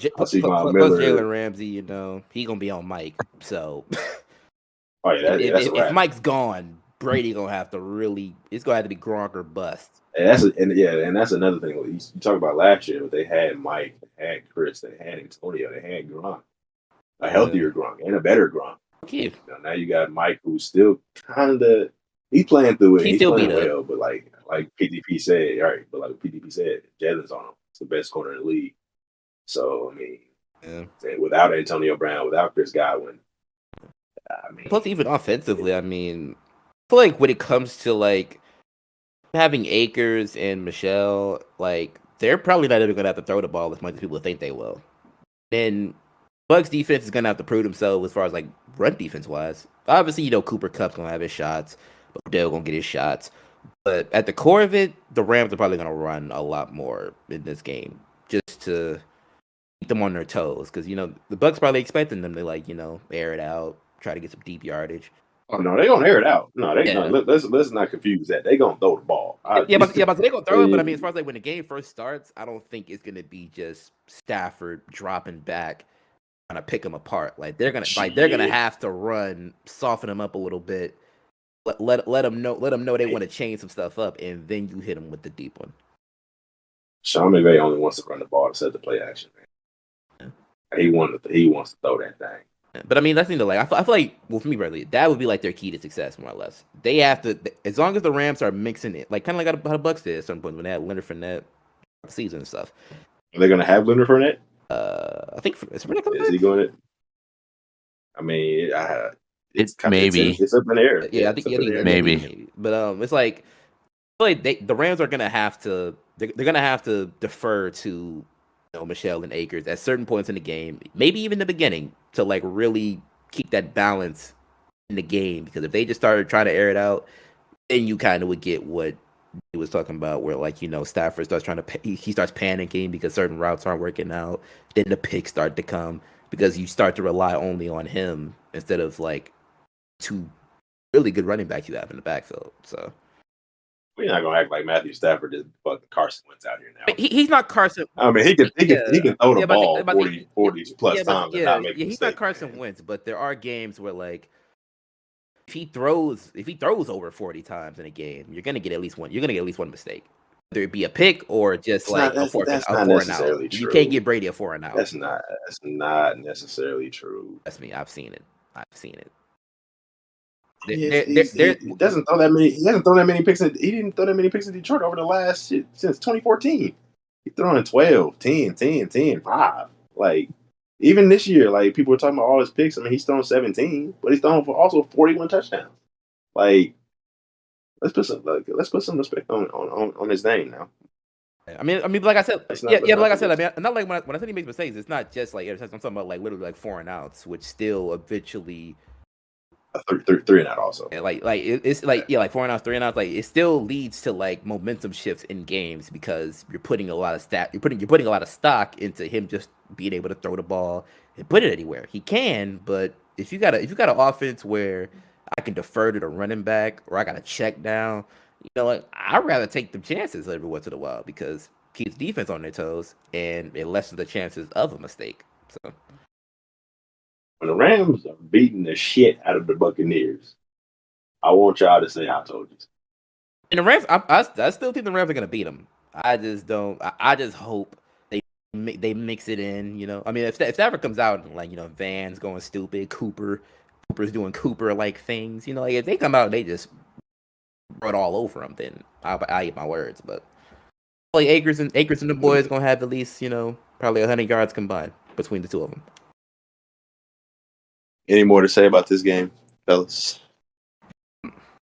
Jalen Ramsey, you know, he gonna be on Mike. So, if Mike's gone, Brady gonna have to really. It's gonna have to be Gronk or bust. And that's another thing. You talk about last year, they had Mike, they had Chris, they had Antonio, they had Gronk, a healthier Gronk and a better Gronk. Okay. Now you got Mike, who's still kind of he's playing through it. He's playing well, but like PDP said, right? But like PDP said, Jalen's on him. It's the best corner in the league. So I mean, without Antonio Brown, without Chris Godwin, I mean, plus even offensively, I mean, I feel like when it comes to like having Akers and Michelle, like they're probably not even gonna have to throw the ball as much as people think they will. And Bucs defense is gonna have to prove themselves as far as like run defense wise. Obviously, you know Cooper Kupp's gonna have his shots, but Odell gonna get his shots. But at the core of it, the Rams are probably gonna run a lot more in this game just to keep them on their toes. Because you know the Bucs probably expecting them to like air it out, try to get some deep yardage. Oh no, they're gonna air it out. No, let's not confuse that. They're gonna throw the ball. But they're gonna throw it. But I mean, as far as like when the game first starts, I don't think it's gonna be just Stafford dropping back, trying to pick them apart. Like they're gonna have to run, soften them up a little bit, let them know they want to change some stuff up, and then you hit them with the deep one. Sean McVay only wants to run the ball to set the play action, man. Yeah. He wants to throw that thing. But I mean, that's the thing. Like I feel like, well, for me, personally, that would be like their key to success, more or less. They have to, as long as the Rams are mixing it, like kind of like how the Bucs did at some point when they had Leonard Fournette season and stuff. Are they gonna have Leonard Fournette? I think is Fournette coming back? Is he going to? I mean, it's maybe it's up in the air. Yeah, I think maybe. But it's like I feel like the Rams are gonna have to. They're gonna have to defer to Michelle and Akers at certain points in the game, maybe even the beginning, to like really keep that balance in the game. Because if they just started trying to air it out, then you kind of would get what he was talking about, where like Stafford starts he starts panicking because certain routes aren't working out. Then the picks start to come because you start to rely only on him instead of like two really good running backs you have in the backfield. So. We're not gonna act like Matthew Stafford is fucking Carson Wentz out here now. He's not Carson. I mean, he can throw the ball 40 plus times. He's not Carson Wentz, but there are games where like if he throws over 40 times in a game, you're gonna get at least one. You're gonna get at least one mistake, whether it be a pick or just a 4 and out. You can't get Brady a 4 and out. That's not necessarily true. That's me. I've seen it. He doesn't throw that many. He hasn't thrown that many picks. He didn't throw that many picks in Detroit over the last since 2014. He's throwing 12, 10, 5. Like even this year, like people were talking about all his picks. I mean, he's thrown 17, but he's thrown for also 41 touchdowns. Like let's put some respect on his name now. I mean, like I said, like I said, I mean, not like when I say he makes mistakes, it's not just like I'm talking about like literally like 4 and outs, which still eventually. 3 and out also. Like it's like 4 and outs, 3 and outs. Like it still leads to like momentum shifts in games because you're putting a lot of stock into him just being able to throw the ball and put it anywhere. He can, but if you got an offense where I can defer to the running back or I got a check down, you know what? I'd rather take the chances every once in a while because it keeps defense on their toes and it lessens the chances of a mistake. So when the Rams are beating the shit out of the Buccaneers, I want y'all to say I told you. And the Rams, I still think the Rams are gonna beat them. I just don't. I just hope they mix it in. You know, I mean, if that ever comes out and like Van's going stupid, Cooper's doing Cooper like things. You know, like if they come out and they just run all over them, then I eat my words. But like Akers and the boys gonna have at least probably 100 yards combined between the two of them. Any more to say about this game, fellas?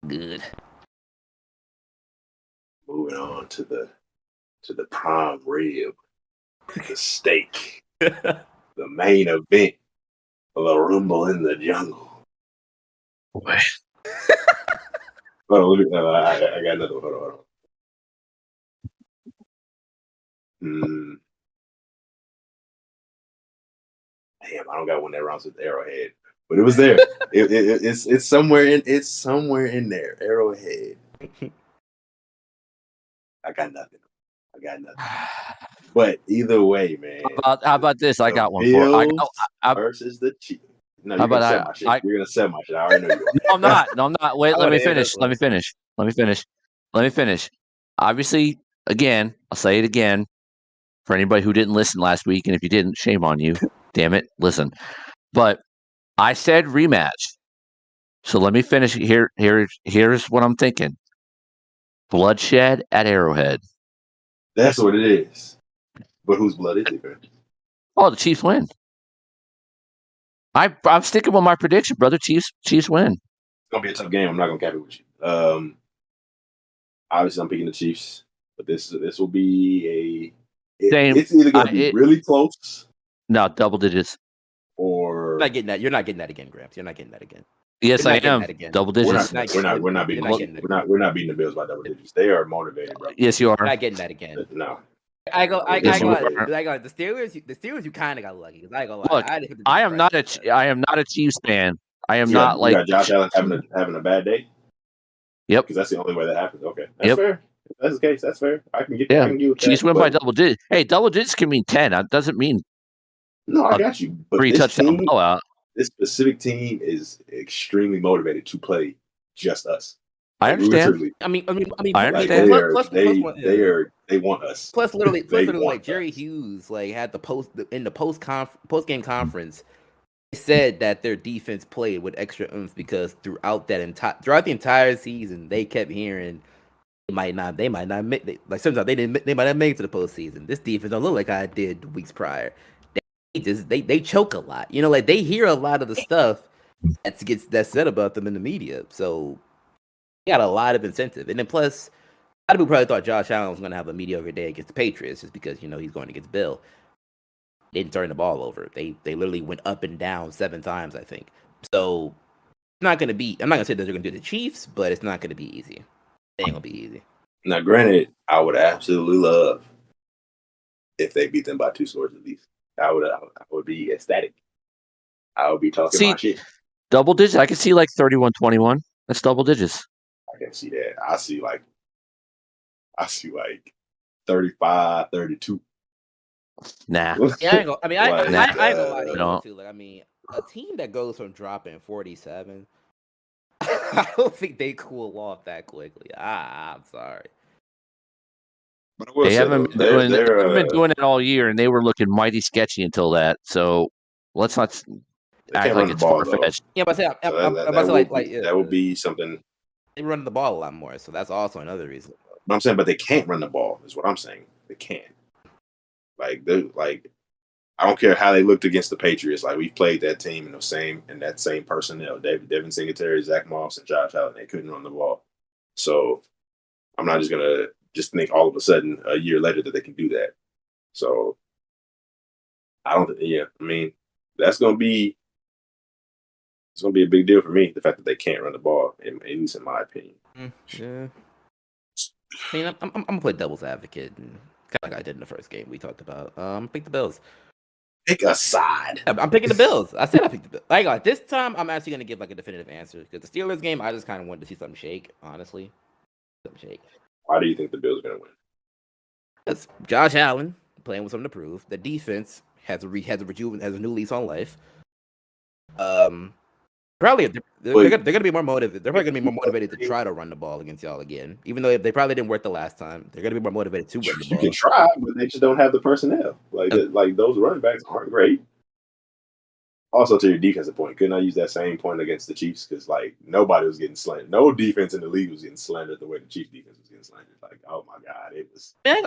Good. Moving on to the prime rib, the steak, the main event of a Rumble in the Jungle. What? Hold on, I got another one. Hold on. Damn, I don't got one that rounds with Arrowhead, but it was there. It's somewhere in there. Arrowhead. I got nothing. But either way, man. How about this? I got one Bills for I versus the Chiefs. No, you're gonna sell my shit. You're gonna sell my shit. I already know you. No, I'm not. No, I'm not. Wait, let me finish. Obviously, again, I'll say it again for anybody who didn't listen last week, and if you didn't, shame on you. Damn it, listen. But I said rematch. So let me finish. Here's what I'm thinking. Bloodshed at Arrowhead. That's what it is. But whose blood is it, man? Oh, the Chiefs win. I'm sticking with my prediction, brother. Chiefs win. It's gonna be a tough game. I'm not gonna cap it with you. Obviously, I'm picking the Chiefs, but this will be it's either gonna be really close. No, double digits. Or you're not getting that. You're not getting that again, Gramps. You're not getting that again. Yes, I am. Double digits. We're not beating the Bills by double digits. They are motivated, bro. Yes, you are. You're not getting that again. No. I go. The Steelers. You kind of got lucky. I go. Look, I am not a Chiefs fan. I am not like Josh Allen having a bad day. Yep. Because that's the only way that happens. Okay, that's fair. If that's the case, that's fair. I can get. Yeah. I can get Chiefs win by double digits. Hey, double digits can mean 10. That doesn't mean. No, I got you. But 3 touchdown blowout. This specific team is extremely motivated to play just us. I understand. Literally. I mean, I understand. They want us. Plus, literally, like Jerry Hughes, like had the post game conference. They said that their defense played with extra oomph because throughout the entire season, they kept hearing they might not make like sometimes they might not make it to the postseason. This defense don't look like I did weeks prior. They choke a lot. Like they hear a lot of the stuff that's said about them in the media. So they got a lot of incentive. And then plus, a lot of people probably thought Josh Allen was going to have a mediocre day against the Patriots just because he's going against Bill. They didn't turn the ball over. They literally went up and down 7 times, I think. So it's not going to be. I'm not going to say that they're going to do the Chiefs, but it's not going to be easy. It ain't going to be easy. Now, granted, I would absolutely love if they beat them by 2 scores at least. I would be ecstatic. I would be talking my shit. Double digits. I can see like 31-21. That's double digits. I can see that. I see like 35-32. Nah. Yeah, I ain't gonna. I mean, I ain't gonna lie to you too. Like, I mean, a team that goes from dropping 47, I don't think they cool off that quickly. I'm sorry. They haven't been doing it all year, and they were looking mighty sketchy until that. So let's not act like it's far-fetched. Yeah, but that would be something. They run the ball a lot more, so that's also another reason. But I'm saying, but they can't run the ball. Is what I'm saying. They can't. I don't care how they looked against the Patriots. Like we've played that team in that same personnel: Devin Singletary, Zach Moss, and Josh Allen. They couldn't run the ball. So I'm not just gonna think all of a sudden a year later that they can do that. So I don't. Yeah, I mean it's gonna be a big deal for me. The fact that they can't run the ball, at least in my opinion. Yeah. I mean, I'm gonna play devil's advocate and kind of like I did in the first game we talked about. Pick the Bills. Pick a side. I'm picking the Bills. I said I picked the Bills. Like this time, I'm actually gonna give like a definitive answer because the Steelers game, I just kind of wanted to see something shake. Honestly, something shake. Why do you think the Bills are gonna win? That's Josh Allen playing with something to prove. The defense has a new lease on life. Probably they're gonna be more motivated. They're probably gonna be more motivated to try to run the ball against y'all again, even though they probably didn't work the last time. They're gonna be more motivated to run the ball. You can try, but they just don't have the personnel. Like those running backs aren't great. Also, to your defensive point, couldn't I use that same point against the Chiefs? Because like nobody was getting slandered. No defense in the league was getting slandered the way the Chiefs defense was getting slandered. Like, oh my god, it was. They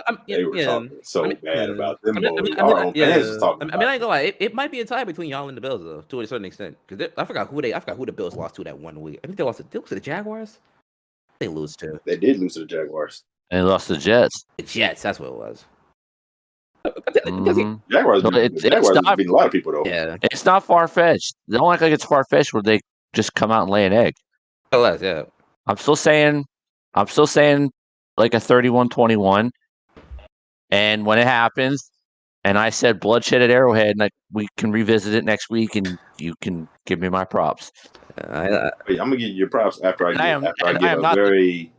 were talking so bad about them. Our own fans was talking. I ain't gonna lie. It might be a tie between y'all and the Bills though, to a certain extent. Because I forgot who the Bills lost to that 1 week. I think they lost to the Jaguars. They lose to. They did lose to the Jaguars. And they lost to the Jets. The Jets. That's what it was. Jaguars beating a lot of people though. Yeah, it's not far fetched. They don't act like it's far fetched where they just come out and lay an egg. Yeah. I'm still saying like a 31-21. And when it happens, and I said bloodshed at Arrowhead, and we can revisit it next week, and you can give me my props. I'm gonna give you your props after I give a very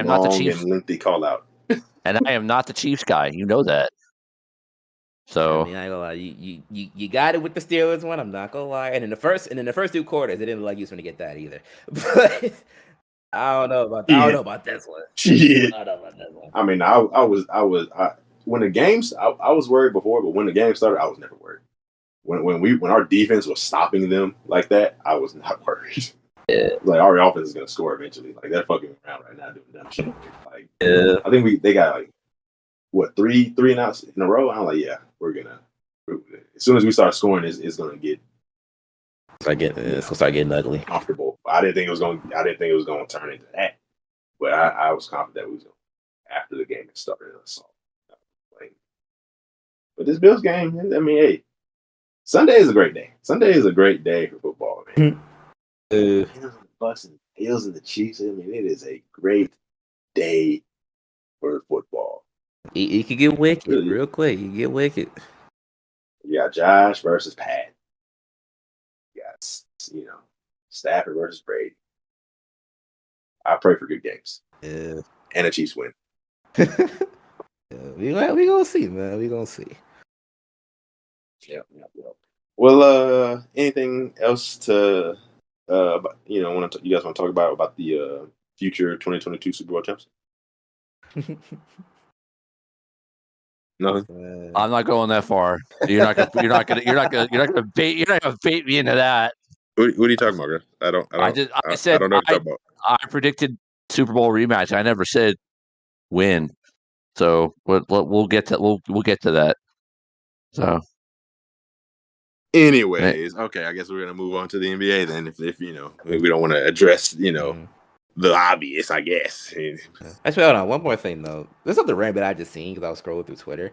long and lengthy call out. And I am not the Chiefs guy. You know that. So I ain't gonna lie. You got it with the Steelers one. I'm not gonna lie. And in the first 2 quarters, it didn't look like you was gonna get that either. But I don't know about this one. Shit. I don't know about this one. I mean, I was when the games I was worried before, but when the game started, I was never worried. When our defense was stopping them like that, I was not worried. Yeah. Like our offense is gonna score eventually. Like they're fucking around right now doing dumb shit. Like I think they got like what three and outs in a row. I'm like, yeah, we're gonna as soon as we start scoring, it's gonna get it's gonna start getting ugly. Comfortable. I didn't think it was gonna turn into that. But I was confident that we was gonna after the game had started. But this Bills game, I mean, hey, Sunday is a great day. Sunday is a great day for football, man. The Bucks and Bills and the Chiefs. I mean, it is a great day for football. You could get wicked real quick. You get wicked. You got Josh versus Pat. You got Stafford versus Brady. I pray for good games. Yeah, and a Chiefs win. We gonna see, man. We gonna see. Yep. Well, anything else to you guys want to talk about the future 2022 Super Bowl champs? Nothing. I'm not going that far. You're not gonna bait me into that. What are you talking about, Griff? I don't know what you're talking about. I predicted Super Bowl rematch. I never said win. So we'll get to that. So, anyways, okay, I guess we're gonna move on to the NBA then. If we don't want to address the obvious, I guess. Actually, hold on. One more thing though. There's something random that I just seen because I was scrolling through Twitter.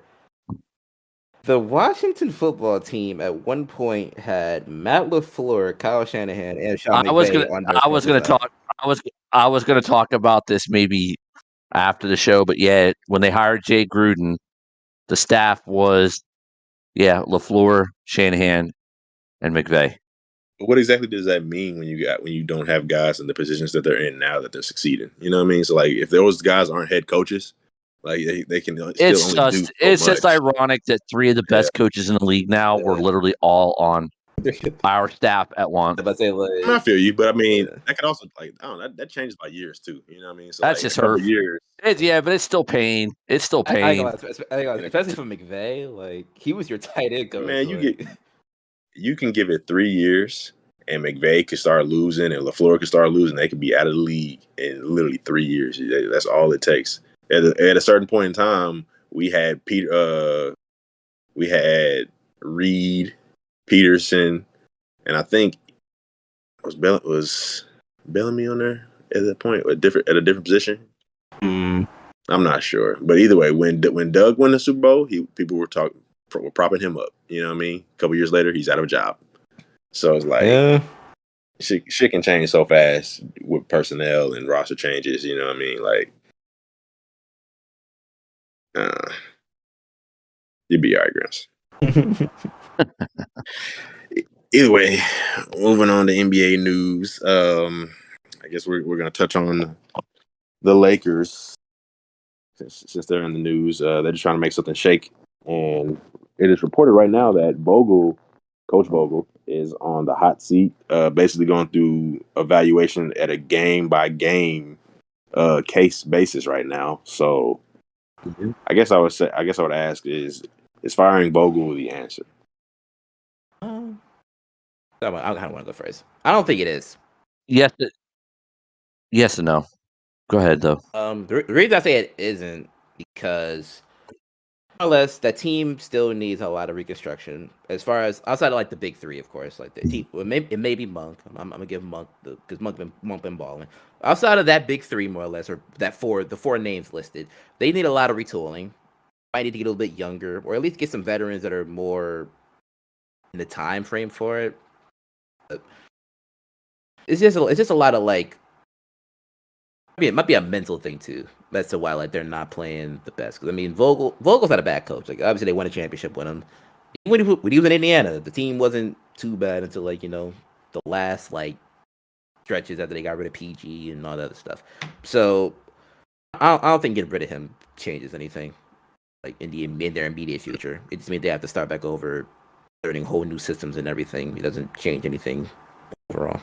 The Washington football team at one point had Matt LaFleur, Kyle Shanahan, and Sean McVay on their I was gonna talk about this maybe after the show, but yeah, when they hired Jay Gruden, the staff was LaFleur, Shanahan, and McVay. What exactly does that mean when you don't have guys in the positions that they're in now that they're succeeding? You know what I mean? So like, if those guys aren't head coaches, like they can still it's just ironic that 3 of the best coaches in the league now were literally all on our staff at once. I feel you, but I mean, that could also that changes by years too. You know what I mean? So that's just her years. But it's still pain. It's still pain. Especially for McVay, like he was your tight end coach. Man, you can give it 3 years, and McVay could start losing, and LaFleur could start losing. They could be out of the league in literally 3 years. That's all it takes. At a certain point in time, we had Reed, Peterson, and I think was Bellamy on there at that point, at a different position. I'm not sure, but either way, when Doug won the Super Bowl, people were propping him up. You know what I mean? A couple years later, he's out of a job. So it's like shit can change so fast with personnel and roster changes. You know what I mean? Like, you'd be all right, Gramps. Either way, moving on to NBA news. I guess we're gonna touch on the Lakers since they're in the news. They're just trying to make something shake, and it is reported right now that Coach Vogel, is on the hot seat, basically going through evaluation at a game by game case basis right now. So, I guess I would ask is firing Vogel the answer? I kind of want to go first. I don't think it is. Yes and no. Go ahead, though. The reason I say it isn't because more or less that team still needs a lot of reconstruction. As far as outside of like the big three, of course, like the team, it may be Monk. I'm gonna give Monk because Monk been balling. Outside of that big three, more or less, or the four names listed, they need a lot of retooling. Might need to get a little bit younger, or at least get some veterans that are more in the time frame for it. It's just a lot of like. It might be a mental thing too. That's why like they're not playing the best. Because I mean, Vogel's not a bad coach. Like obviously they won a championship with him. When he was in Indiana, the team wasn't too bad until like the last like stretches after they got rid of PG and all that other stuff. So I don't think getting rid of him changes anything. Like in their immediate future, it just means they have to start back over, learning whole new systems and everything. It doesn't change anything overall.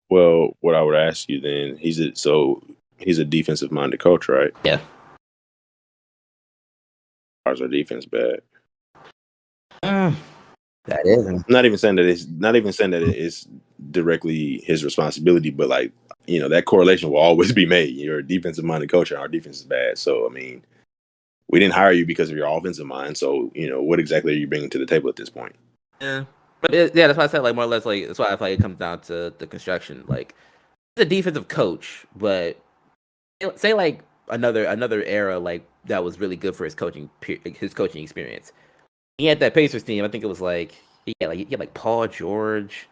Well, what I would ask you then, he's a defensive minded coach, right? Yeah. How's our defense bad? That is. Not even saying that it's directly his responsibility, but like that correlation will always be made. You're a defensive minded coach, and our defense is bad. So I mean, we didn't hire you because of your offensive mind. So what exactly are you bringing to the table at this point? Yeah. But that's why I said like more or less like that's why I feel like it comes down to the construction. Like he's a defensive coach, but say like another era like that was really good for his coaching experience. He had that Pacers team. I think it was like he had Paul George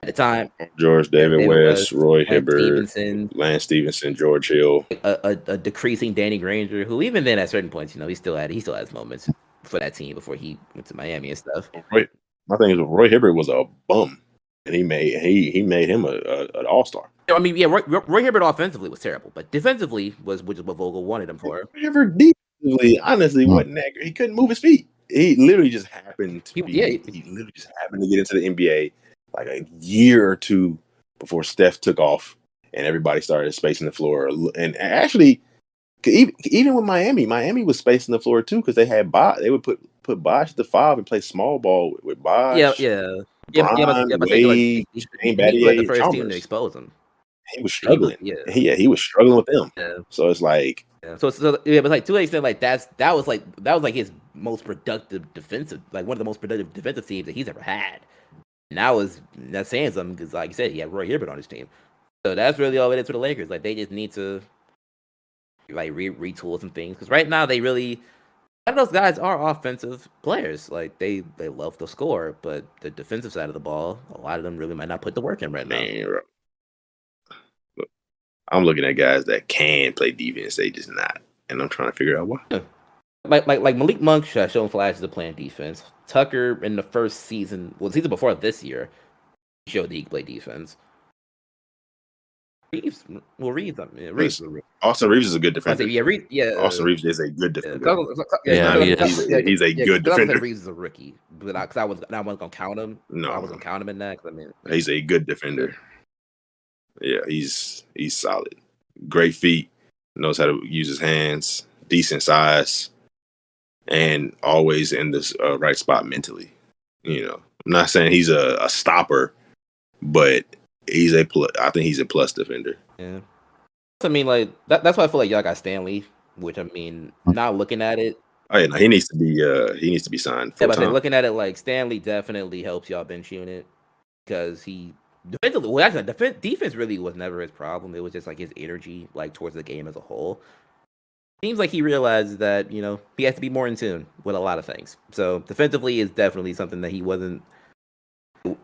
at the time. George, David West, Roy Hibbert, Stevenson, Lance Stevenson, George Hill. A decreasing Danny Granger, who even then at certain points, he still has moments for that team before he went to Miami and stuff. Right. My thing is Roy Hibbert was a bum, and he made him an all-star. I mean, yeah, Roy Hibbert offensively was terrible, but defensively which is what Vogel wanted him for. Roy Hibbert defensively, honestly, wasn't that great. He couldn't move his feet. He literally just happened to he literally just happened to get into the NBA like a year or two before Steph took off and everybody started spacing the floor. And actually, even with Miami was spacing the floor too because they had they would put Bosh at the 5 and play small ball with Bosh. Yeah. Wade, Shane Battier, the first team to expose him. He was struggling. He was struggling with them. Yeah. So it's like, but like to an extent, like that was like his most productive defensive, like one of the most productive defensive teams that he's ever had. And that's saying something because, like you said, he had Roy Hibbert on his team. So that's really all it is for the Lakers. Like they just need to like retool some things because right now they really. A lot of those guys are offensive players. Like they love to score, but the defensive side of the ball, a lot of them really might not put the work in right now. Look, I'm looking at guys that can play defense, they just not, and I'm trying to figure out why. Like Malik Monk showing flashes of playing defense. Tucker in the first season, season before this year, showed that he could play defense. Reeves. Austin Reeves is a good defender. Austin Reeves is a good defender. He's a good defender. Reeves is a rookie, but I wasn't gonna count him. No, I wasn't gonna count him in that. I mean, he's a good defender. Yeah, he's solid. Great feet. Knows how to use his hands. Decent size, and always in this right spot mentally. I'm not saying he's a stopper, but. I think he's a plus defender. Yeah. I mean, like that's why I feel like y'all got Stanley, which I mean, not looking at it. Oh yeah, no, he needs to be signed. Yeah, but looking at it, like Stanley definitely helps y'all bench unit because he defensively. Well, actually, defense really was never his problem. It was just like his energy, like towards the game as a whole. Seems like he realizes that he has to be more in tune with a lot of things. So defensively is definitely something that he wasn't.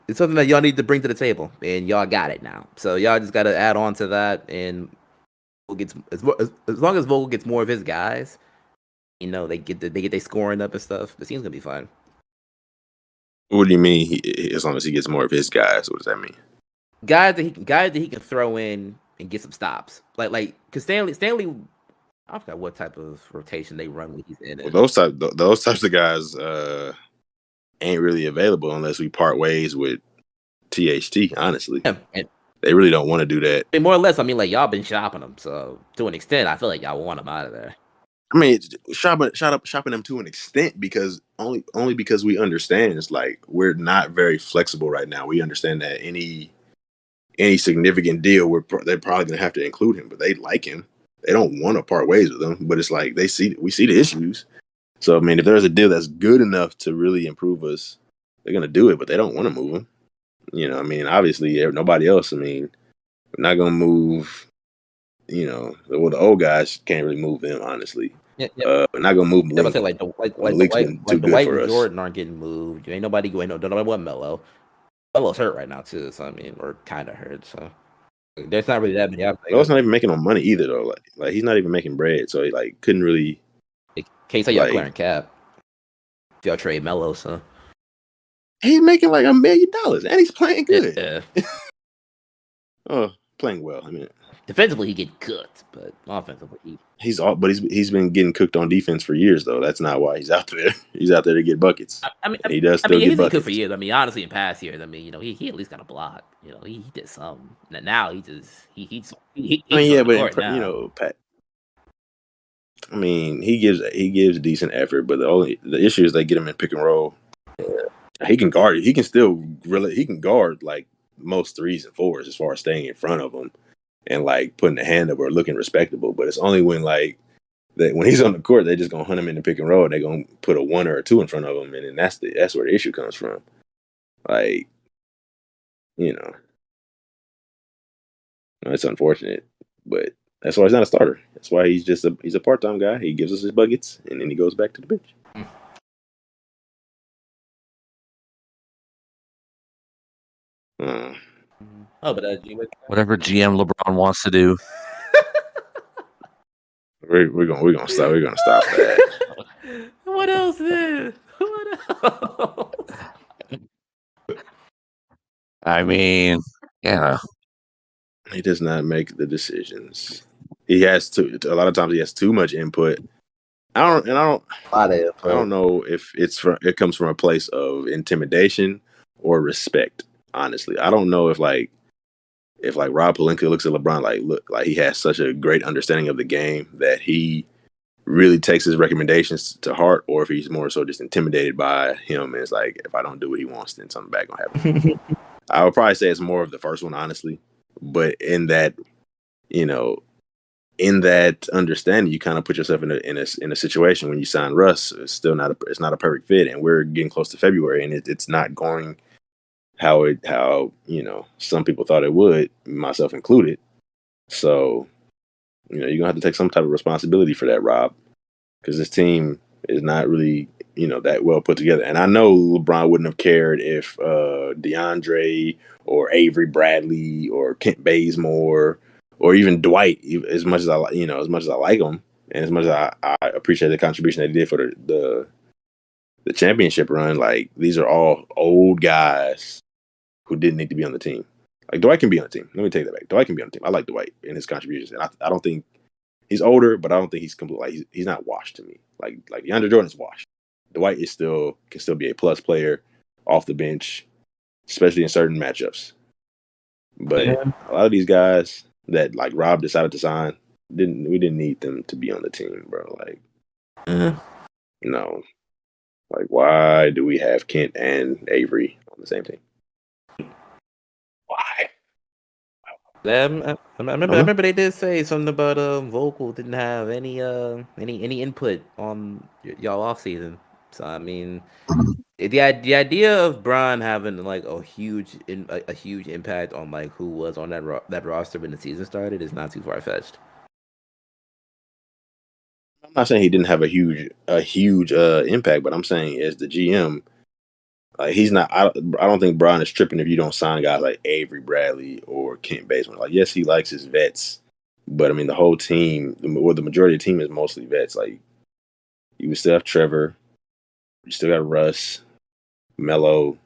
It's something that y'all need to bring to the table, and y'all got it now. So y'all just got to add on to that and gets as long as Vogel gets more of his guys, they get their scoring up and stuff. The team's gonna be fine. What do you mean? As long as he gets more of his guys, what does that mean? Guys that he can throw in and get some stops, like because Stanley. I forgot what type of rotation they run when he's in it. Well, those types of guys ain't really available unless we part ways with THT. Honestly, Yeah, they really don't want to do that. More or less, I mean, like y'all been shopping them, so to an extent, I feel like y'all want them out of there. I mean, shopping them to an extent because only because we understand it's like we're not very flexible right now. We understand that any significant deal, they're probably gonna have to include him, but they like him. They don't want to part ways with him, but it's like we see the issues. So I mean, if there's a deal that's good enough to really improve us, they're gonna do it, but they don't want to move him. I mean, obviously nobody else. I mean, we're not gonna move. The old guys can't really move them, honestly. Yeah. We're not gonna move. Yeah, I say like Dwight and Jordan aren't getting moved. Ain't nobody going. No, nobody want Melo. Melo's hurt right now too, so I mean, or kind of hurt. So there's not really that many. Melo's not even making no money either, though. Like he's not even making bread, so he couldn't really. Can't say y'all clearing cap. Y'all trade Melo, so he's making like $1 million, and he's playing good. Yeah. Playing well. I mean, defensively he get cooked, but offensively he's been getting cooked on defense for years, though. That's not why he's out there. He's out there to get buckets. I mean, he does still get buckets. Good for years. I mean, honestly, in past years, I mean, he at least got a block. He did something. Now he just he's. I mean, yeah, but Pat. I mean, he gives decent effort, but the issue is they get him in pick and roll. Yeah. He can guard. He can guard like most 3s and 4s as far as staying in front of them and like putting a hand up or looking respectable. But it's only when when he's on the court, they're just gonna hunt him in the pick and roll. And they're gonna put a 1 or a 2 in front of him, and then that's where the issue comes from. Like, it's unfortunate, but that's why he's not a starter. That's why he's a part-time guy. He gives us his buckets, and then he goes back to the bench. Whatever GM LeBron wants to do. We're gonna stop that. What else is? I mean, he does not make the decisions. He has a lot of times he has too much input. I don't know if it comes from a place of intimidation or respect. Honestly, I don't know if Rob Pelinka looks at LeBron like he has such a great understanding of the game that he really takes his recommendations to heart, or if he's more so just intimidated by him and it's like, if I don't do what he wants, then something bad gonna happen. I would probably say it's more of the first one, honestly. But in that understanding, you kind of put yourself in a situation when you sign Russ. It's still not a perfect fit, and we're getting close to February, and it's not going how some people thought it would, myself included. So, you're gonna have to take some type of responsibility for that, Rob, because this team is not really that well put together. And I know LeBron wouldn't have cared if DeAndre or Avery Bradley or Kent Bazemore or even Dwight, as much as I like him and as much as I appreciate the contribution they did for the championship run, like these are all old guys who didn't need to be on the team. Like Dwight can be on the team. Let me take that back. Dwight can be on the team. I like Dwight and his contributions, and I don't think he's older, but I don't think he's completely he's not washed to me. Like DeAndre Jordan's washed. Dwight can still be a plus player off the bench, especially in certain matchups. But a lot of these guys that like Rob decided to sign, we didn't need them to be on the team, bro. Like, no. Like, why do we have Kent and Avery on the same team? Why? I remember they did say something about Vogel didn't have any input on y'all off season. So I mean, the idea of Bron having like a huge impact on like who was on that roster when the season started is not too far fetched. I'm not saying he didn't have a huge impact, but I'm saying as the GM, like he's not. I don't think Bron is tripping if you don't sign guys like Avery Bradley or Kent Bazemore. Like, yes, he likes his vets, But I mean, the whole team, the majority of the team is mostly vets. Like you still have Trevor, you still got Russ, Melo.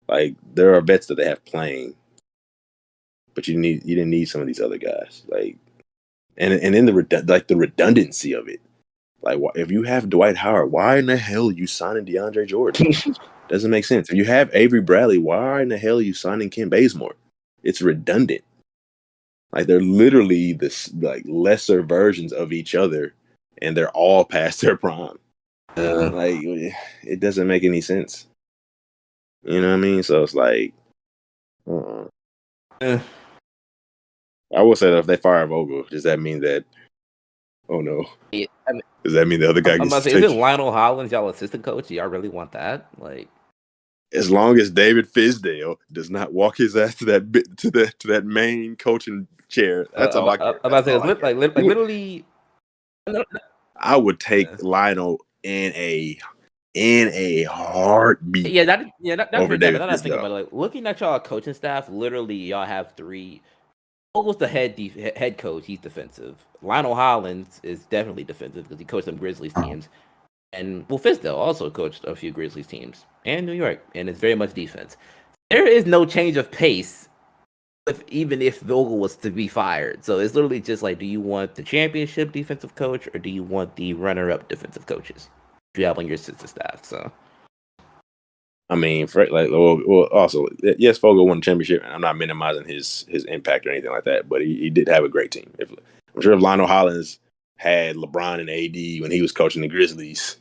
Like there are vets that they have playing, but you didn't need some of these other guys. Like and in the redundancy of it. Like if you have Dwight Howard, why in the hell are you signing DeAndre Jordan? Doesn't make sense. If you have Avery Bradley, why in the hell are you signing Ken Bazemore? It's redundant. Like they're literally this like lesser versions of each other, and they're all past their prime. Like it doesn't make any sense. You know what I mean? So it's like, I will say that if they fire Vogel, does that mean that? Oh no! Yeah, does that mean the other guy I'm gets? about to say, isn't Lionel Hollins y'all assistant coach? Do y'all really want that? Like, as long as David Fizdale does not walk his ass to that main coaching chair, that's all I care. I'm about to say, literally. I would take Lionel in a heartbeat. Yeah, not over David Fizdale. Thinking about it, like looking at y'all coaching staff. Literally, y'all have three. Vogel's the head coach. He's defensive. Lionel Hollins is definitely defensive because he coached some Grizzlies teams. And Fizdale also coached a few Grizzlies teams and New York, and it's very much defense. There is no change of pace, even if Vogel was to be fired. So it's literally just like, do you want the championship defensive coach or do you want the runner-up defensive coaches you have on your assistant staff? So, I mean, also, yes, Vogel won the championship, and I'm not minimizing his impact or anything like that, but he did have a great team. I'm sure if Lionel Hollins had LeBron and AD when he was coaching the Grizzlies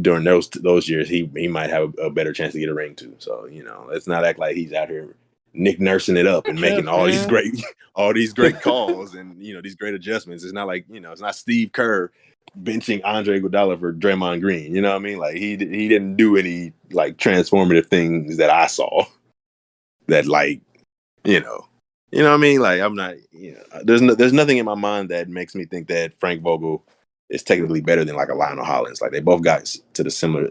during those years, he might have a better chance to get a ring too. So let's not act like he's out here Nick nursing it up and making all these great calls and these great adjustments. It's not like it's not Steve Kerr benching Andre Iguodala for Draymond Green. You know what I mean? Like he didn't do any like transformative things that I saw. That like you know what I mean? Like I'm not there's nothing in my mind that makes me think that Frank Vogel is technically better than like a Lionel Hollins. Like they both got to the similar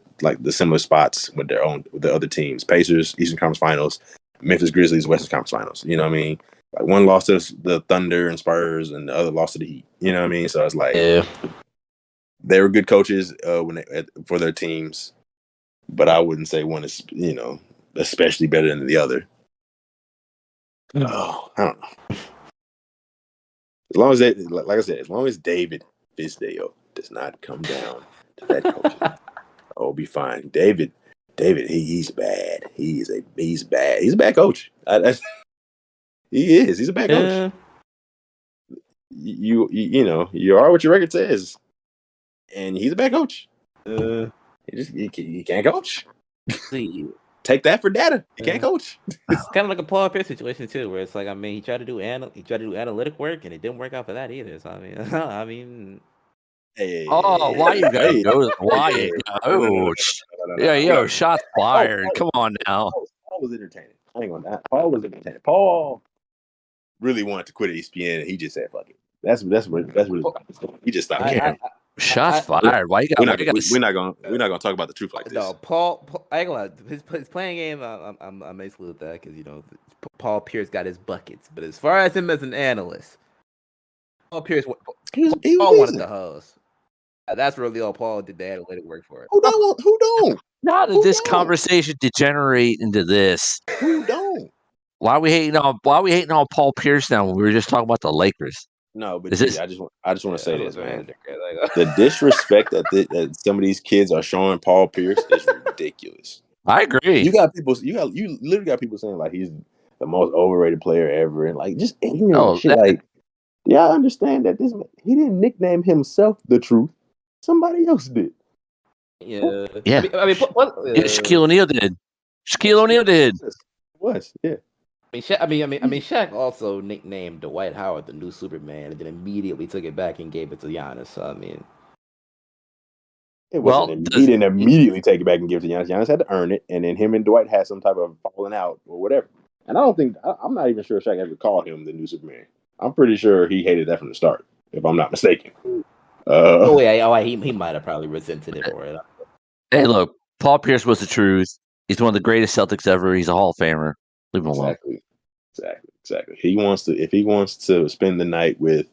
spots with the other teams. Pacers, Eastern Conference Finals, Memphis Grizzlies, Western Conference Finals. You know what I mean? Like one lost to the Thunder and Spurs, and the other lost to the Heat. You know what I mean? So it's like they were good coaches for their teams, but I wouldn't say one is especially better than the other. Oh, I don't know. As long as like I said, as long as David Fizdale does not come down to that coach, I'll be fine. David, he's bad. He's bad. He's a bad coach. He is. He's a bad coach. You are what your record says, and he's a bad coach. He can't coach. Take that for data. He can't coach. It's kind of like a Paul Pierce situation too, where it's like, I mean, he tried to do analytic work, and it didn't work out for that either. So I mean, Hey, why you gotta go? Why you coach? Yeah, shots fired. Come on now. Paul was entertaining. I ain't gonna lie. Paul was entertaining. Paul really wanted to quit at ESPN, and he just said, "Fuck it." That's what he just stopped caring. Shots fired. Why you got? We're not gonna talk about the truth like this. No, Paul I ain't gonna lie. His playing game, I'm basically with that because Paul Pierce got his buckets, but as far as him as an analyst, Paul Pierce, Paul wanted the host. That's really all Paul did. The analytic work for it. Who don't? How did this conversation degenerate into this? Who don't? Why are we hating on Paul Pierce now when we were just talking about the Lakers? No, but I just want to say this, man. The disrespect that some of these kids are showing Paul Pierce is ridiculous. I agree. You literally got people saying like he's the most overrated player ever, and like just ignorant shit. Like, yeah, I understand that he didn't nickname himself the truth. Somebody else did. Yeah. Shaquille O'Neal did. Shaquille O'Neal did. Was yeah. I mean, Shaq also nicknamed Dwight Howard the new Superman, and then immediately took it back and gave it to Giannis. So I mean, he didn't immediately take it back and give it to Giannis. Giannis had to earn it, and then him and Dwight had some type of falling out or whatever. And I'm not even sure Shaq ever called him the new Superman. I'm pretty sure he hated that from the start, if I'm not mistaken. He might have probably resented it for it. Hey, look, Paul Pierce was the truth. He's one of the greatest Celtics ever. He's a Hall of Famer. Leave him alone. Exactly. If he wants to spend the night with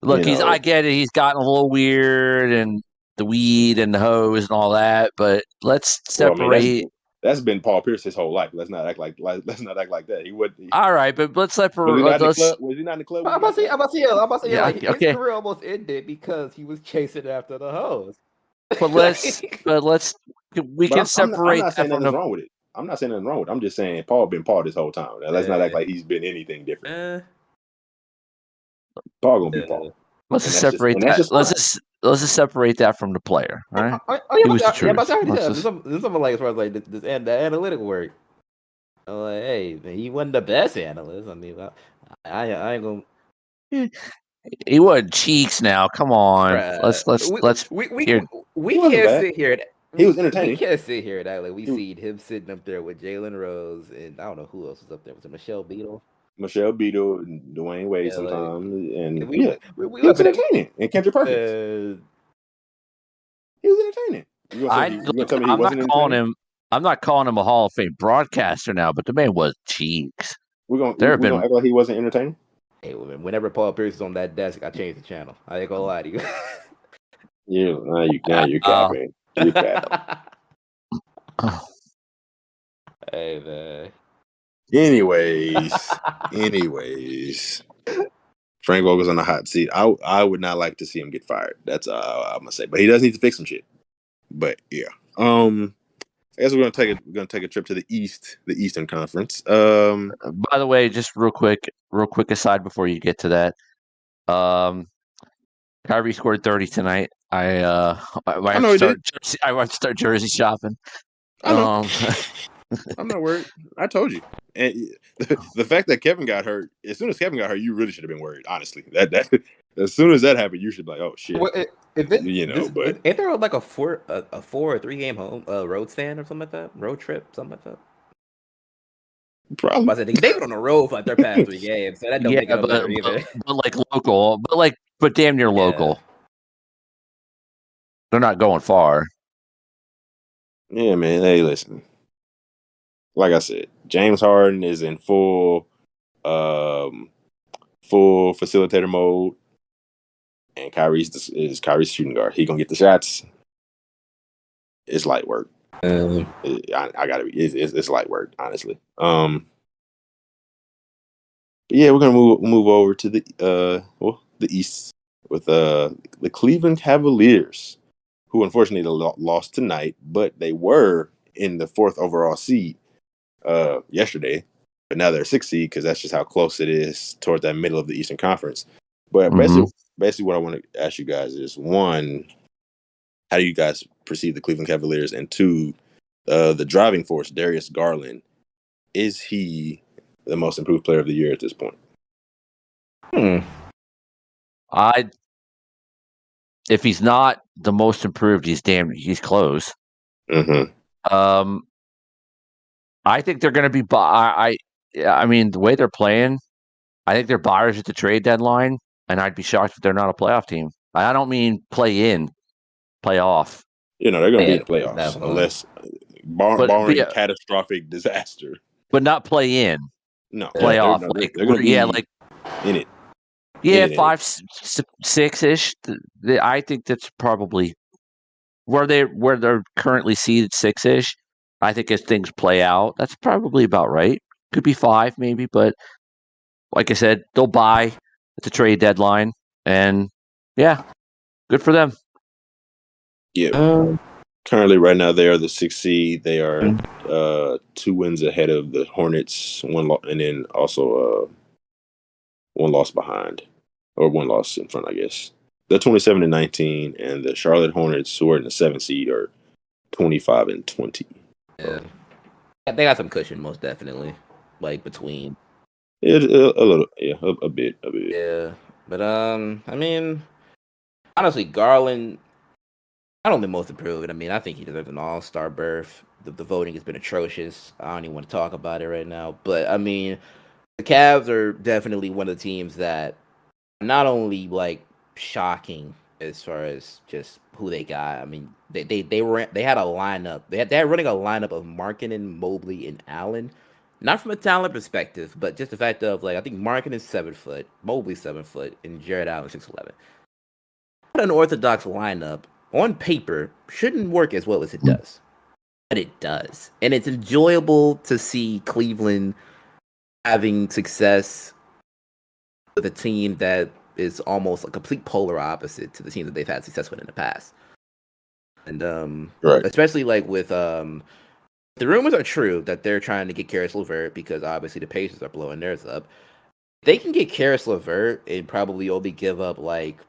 Look, I get it. He's gotten a little weird and the weed and the hose and all that, but let's separate. Well, I mean, that's been Paul Pierce his whole life. Let's not act like that. He would. All right, but let's separate. Was he not in the club? I'm about to say, Yeah, like, okay. his career almost ended because he was chasing after the hose. But we can separate. I'm not saying nothing's wrong with it. I'm not saying nothing wrong with it. I'm just saying Paul been Paul this whole time. Now, let's not act like he's been anything different. Paul gonna be Paul. Let's just separate that. Let's just separate that from the player. All right. He was the truth. There's something like as far as like this the analytical work. I'm like, hey, man, he wasn't the best analyst. I mean, I ain't gonna. He wasn't cheeks now. Come on. Let's. We can't sit here. He was entertaining. We can't sit here and act like we seen him sitting up there with Jalen Rose and I don't know who else was up there. Was it Michelle Beadle? Michelle Beadle and Dwayne Wade sometimes, and we he was entertaining. And Kendrick Perkins, he was entertaining. I'm not calling him a Hall of Fame broadcaster now, but the man was cheeks. We're gonna act like he wasn't entertaining. Hey, whenever Paul Pierce is on that desk, I change the channel. I ain't gonna lie to you. You're capping. You're capping. Hey man. Anyways, Frank Vogel's on the hot seat. I would not like to see him get fired. That's all I'm gonna say. But he does need to fix some shit. But yeah, I guess we're gonna take a trip to the Eastern Conference. By the way, just real quick aside before you get to that, Kyrie scored 30 tonight. I went to start jersey shopping. I know. I'm not worried. I told you. And the fact that Kevin got hurt, as soon as Kevin got hurt, you really should have been worried. Honestly, that as soon as that happened, you should be like, "Oh shit!" Well, but ain't there like a 4 or 3 game home road stand or something like that? Road trip, something like that. Probably. I said they've been on the road for their past 3 games, so that don't make it better either. But like local, but damn near local. They're not going far. Yeah, man. Hey, listen. Like I said, James Harden is in full facilitator mode, and Kyrie's shooting guard. He gonna get the shots. It's light work. I gotta be. It's light work, honestly. But yeah, we're gonna move over to the East with the Cleveland Cavaliers, who unfortunately lost tonight, but they were in the 4th overall seed yesterday, but now they're 6th seed because that's just how close it is towards that middle of the Eastern Conference. But basically what I want to ask you guys is, 1, how do you guys perceive the Cleveland Cavaliers? And 2, the driving force, Darius Garland, is he the most improved player of the year at this point? If he's not the most improved, he's close. Mm-hmm. I think they're going to be. I mean, the way they're playing, I think they're buyers at the trade deadline, and I'd be shocked if they're not a playoff team. I don't mean play in, play off. They're going to be in the playoffs unless barring catastrophic disaster. But not play in. No, playoff. They're going to be in it. Yeah, 5, 6-ish. I think that's probably where they're currently seeded, 6-ish. I think as things play out, that's probably about right. Could be 5 maybe, but like I said, they'll buy at the trade deadline, and yeah, good for them. Yeah. Currently, right now, they are the 6th seed. They are 2 wins ahead of the Hornets, and then also 1 loss behind, or 1 loss in front, I guess. They're 27-19, and the Charlotte Hornets, who are in the 7th seed, are 25-20. Yeah, they got some cushion, most definitely. Like between, a little, a bit. Yeah, but I mean, honestly, Garland, I don't think most improved. I mean, I think he deserves an all-star berth. The voting has been atrocious. I don't even want to talk about it right now. But I mean, the Cavs are definitely one of the teams that not only like shocking as far as just who they got. I mean, they had a lineup. They're running a lineup of Markkanen, Mobley, and Allen Not from a talent perspective, but just the fact of like I think Markin is 7 foot, Mobley's 7 foot, and Jared Allen 6'11". An orthodox lineup on paper shouldn't work as well as it does, but it does, and it's enjoyable to see Cleveland having success with a team that is almost a complete polar opposite to the team that they've had success with in the past. And especially like with the rumors are true that they're trying to get Karis LeVert because obviously the Pacers are blowing theirs up. They can get Karis LeVert and probably only give up like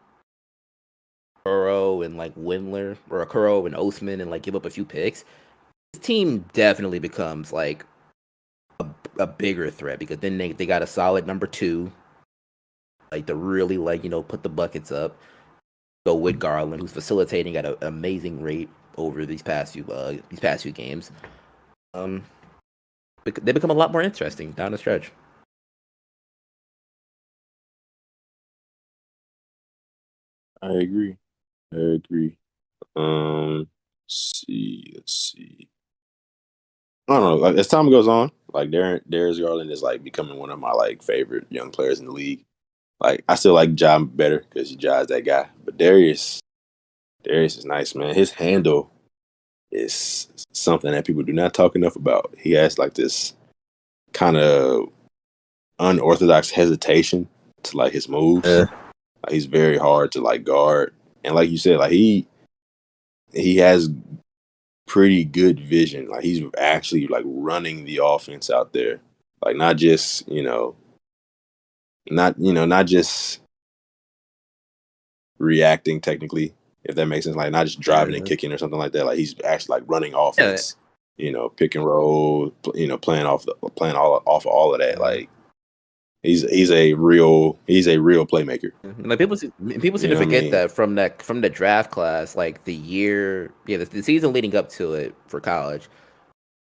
Kuro and like Windler or Kuro and Osman and like give up a few picks. This team definitely becomes like a bigger threat because then they got a solid number 2, like to really like put the buckets up. Go with Garland, who's facilitating at an amazing rate over these past few games. They become a lot more interesting down the stretch. I agree. Let's see. I don't know. Like as time goes on, like Darius Garland is like becoming one of my like favorite young players in the league. Like I still like Ja better because Ja's that guy, but Darius is nice, man. His handle is something that people do not talk enough about. He has like this kind of unorthodox hesitation to like his moves. Yeah. Like, he's very hard to like guard, and like you said, like he has pretty good vision. Like he's actually like running the offense out there, like not just not just reacting technically, if that makes sense. Like not just driving and kicking or something like that. Like he's actually like running offense. Pick and roll. Playing off all of that. Like he's a real playmaker. Like people seem to forget that from the draft class, like the season leading up to it for college,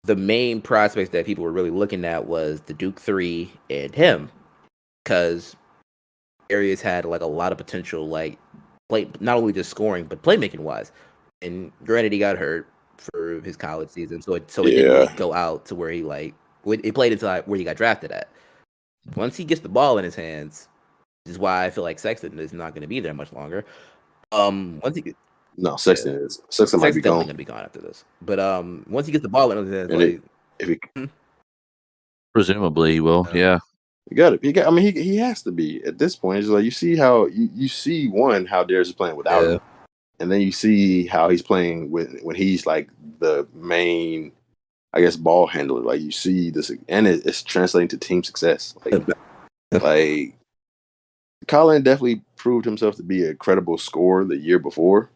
the main prospects that people were really looking at was the Duke 3 and him, because Darius had like a lot of potential, like play not only just scoring but playmaking wise. And granted, he got hurt for his college season, so it didn't really go out to where he played until where he got drafted at. Once he gets the ball in his hands, which is why I feel like Sexton is not going to be there much longer. Sexton might be gone. Going to be gone after this. But once he gets the ball in his hands, presumably he will. Yeah, you got it. I mean, he has to be at this point. It's like you see how you see how Darius is playing without him, and then you see how he's playing when he's like the main, I guess, ball handler. Like you see this, and it's translating to team success. Like Colin definitely proved himself to be a credible scorer the year before.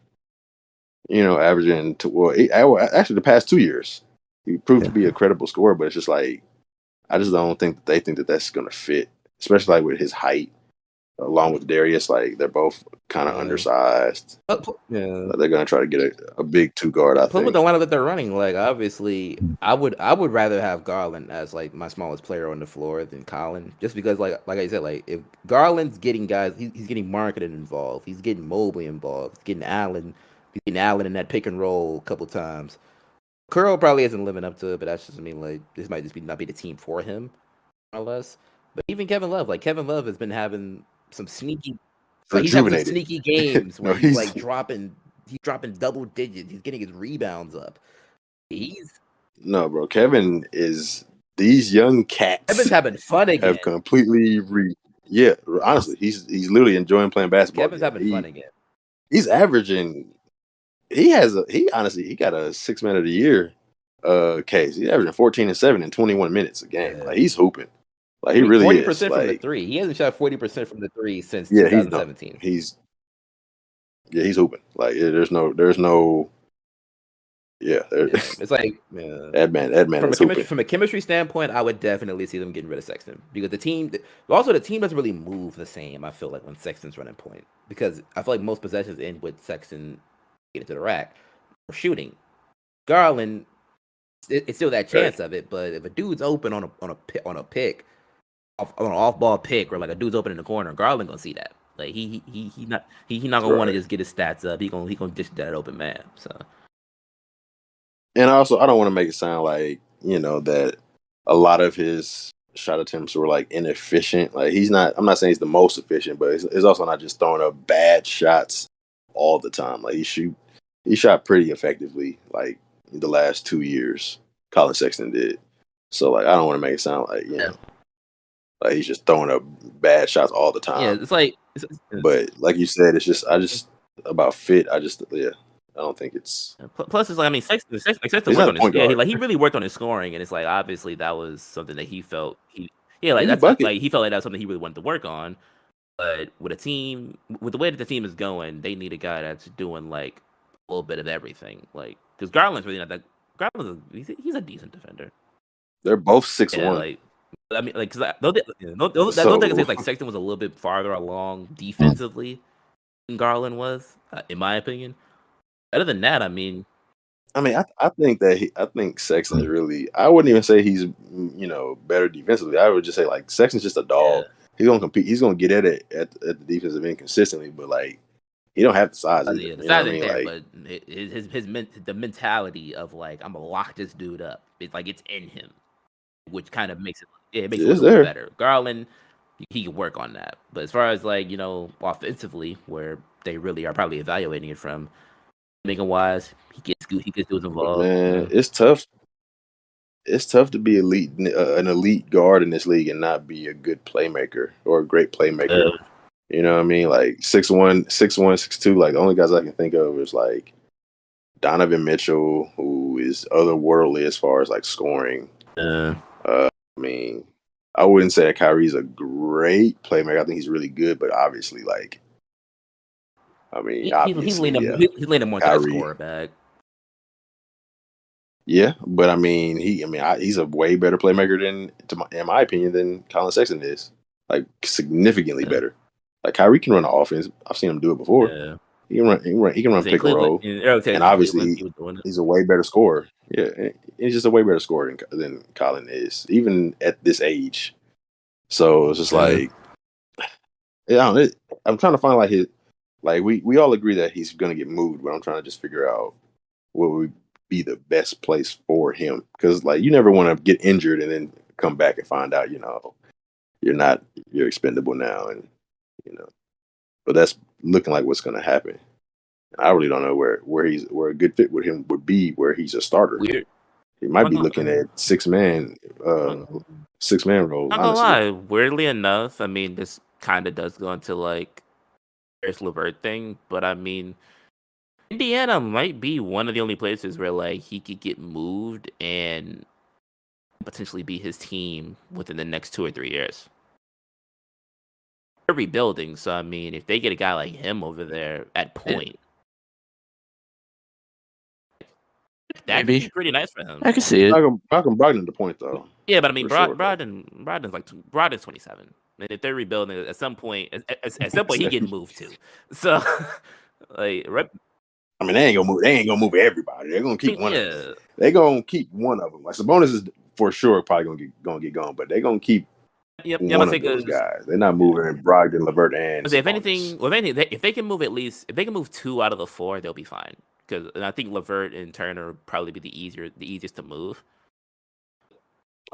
Averaging actually the past 2 years, he proved to be a credible scorer. But it's just like I just don't think that they think that that's going to fit, especially like with his height, along with Darius. Like they're both kind of undersized. They're going to try to get a big 2 guard. I think with the lineup that they're running, like obviously, I would rather have Garland as like my smallest player on the floor than Colin, just because like I said, like if Garland's getting guys, he's getting Marketing involved, he's getting Mobley involved, he's getting Allen in that pick and roll a couple times. Kuro probably isn't living up to it, but that's just like this might just not be the team for him, more or less. But even Kevin Love has been having some sneaky. Like he's having some sneaky games where he's like dropping double digits. He's getting his rebounds up. Kevin is these young cats. Kevin's having fun again. Have completely honestly, he's literally enjoying playing basketball. Kevin's having fun again. He's averaging. He got a 6 Man of the Year case. He's averaging 14 and 7 in 21 minutes a game. Yeah. Like he's hooping. Like he really 40% is. from the 3. He hasn't shot 40% from the 3 since 2017. He's hooping. Like there's no. It's like that man. From a chemistry standpoint, I would definitely see them getting rid of Sexton because the team doesn't really move the same. I feel like when Sexton's running point, because I feel like most possessions end with Sexton getting to the rack or shooting. Garland, it's still that chance of it, but if a dude's open on a pick, on an off ball pick, or like a dude's open in the corner, Garland gonna see that. Like he not gonna want to just get his stats up. He gonna dish that open man. So. And also, I don't want to make it sound like that a lot of his shot attempts were like inefficient. Like I'm not saying he's the most efficient, but it's also not just throwing up bad shots all the time. Like he shot pretty effectively like the last 2 years. Colin Sexton did. So like I don't want to make it sound like like he's just throwing up bad shots all the time. Yeah, it's like but like you said, it's just about fit. I don't think it's. Plus, it's like Sexton worked on his. He really worked on his scoring, and it's like obviously that was something that he felt he felt like that was something he really wanted to work on. But with the way that the team is going, they need a guy that's doing like a little bit of everything. Like because Garland's really not that. He's a decent defender. They're both 6'1". Because don't think it's like Sexton was a little bit farther along defensively than Garland was, in my opinion. Other than that, I think Sexton is really. I wouldn't even say he's better defensively. I would just say like Sexton's just a dog. Yeah. He's gonna compete. He's gonna get at it at the defensive end consistently, but like he don't have the size. Either, the size ain't there, but the mentality of like I'm gonna lock this dude up. It's like it's in him, which kind of makes it. Yeah, it makes it a little better. Garland, he can work on that. But as far as like offensively, where they really are probably evaluating it from. Making wise, he gets involved. Man, it's tough. It's tough to be an elite guard in this league and not be a good playmaker or a great playmaker. You know what I mean? Like 6'1", 6'2". Like the only guys I can think of is like Donovan Mitchell, who is otherworldly as far as like scoring. I mean, I wouldn't say that Kyrie's a great playmaker. I think he's really good, but obviously, like. I mean, he's leaning more to the scorer back. Yeah, but I mean, he's a way better playmaker in my opinion, than Colin Sexton is. Like significantly better. Like Kyrie can run an offense. I've seen him do it before. Yeah. He can run pick and roll, and obviously he's a way better scorer. Yeah, he's just a way better scorer than Colin is, even at this age. So it's just like, I'm trying to find like his. Like we all agree that he's gonna get moved, but I'm trying to just figure out what would be the best place for him, because like you never want to get injured and then come back and find out you're expendable now, and but that's looking like what's gonna happen. I really don't know where a good fit with him would be, where he's a starter. Weird. He might be looking at six-man role. I'm not gonna lie. Weirdly enough, this kind of does go into like. Darius LeVert thing, but Indiana might be one of the only places where like he could get moved and potentially be his team within the next 2 or 3 years. They're rebuilding, so if they get a guy like him over there at point, that'd be pretty nice for him. I can see it. How come Brogdon the point though? Yeah, but Brogdon's 27. And if they're rebuilding, at some point he getting moved too. So, like, they ain't gonna move everybody. They're gonna keep one. They're gonna keep one of them. Like Sabonis is for sure probably gonna get gone, but they're gonna keep one of those guys. They're not moving Brogdon, LeVert, and. If anything, if they can move 2 out of the 4, they'll be fine. Because I think LeVert and Turner would probably be the easiest to move.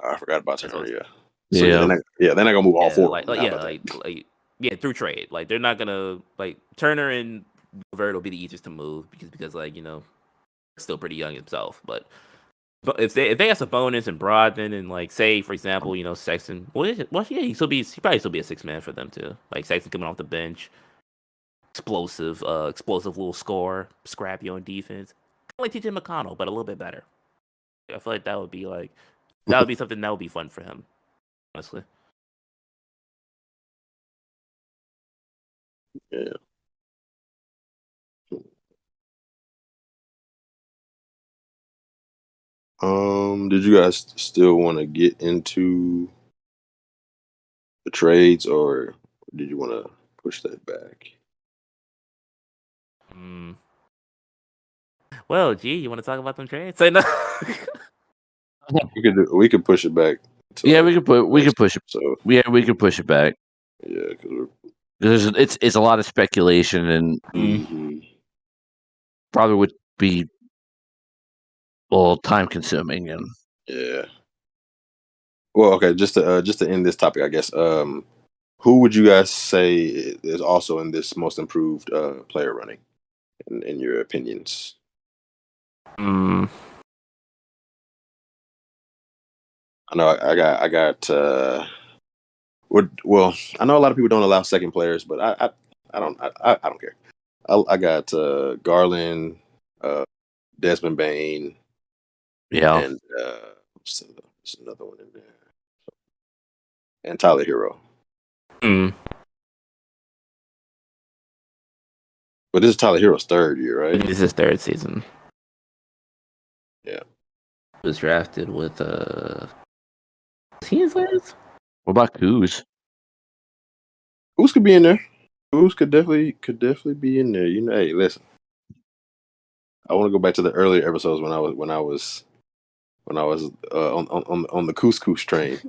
I forgot about Turner. Yeah. So they're not gonna move all 4. Through trade. Like they're not gonna Turner and LeVert will be the easiest to move because still pretty young himself. But if they have Sabonis and Brogdon and say for example Sexton, he probably still be a 6-man for them too. Like Sexton coming off the bench, explosive little scorer, scrappy on defense, kind of like TJ McConnell, but a little bit better. I feel like that would be something that would be fun for him. Honestly. Yeah. Did you guys still want to get into the trades, or did you want to push that back? Well, you want to talk about them trades? Say no. We could push it back. We could push it. So we could push it back. Yeah, because it's a lot of speculation and probably would be a little time consuming and Well, okay, just to end this topic, I guess. Who would you guys say is also in this most improved player running, in your opinions? Mm. I know I got. Well, I know a lot of people don't allow second players, but I don't care. I got Garland, Desmond Bain, and there's another one in there, and Tyler Hero. Mm. But this is Tyler Hero's third year, right? This is his third season. Yeah. He was drafted with his last? What about Kuz? Kuz could be in there. Kuz could definitely be in there. You know, hey, listen. I want to go back to the earlier episodes when I was on the couscous train.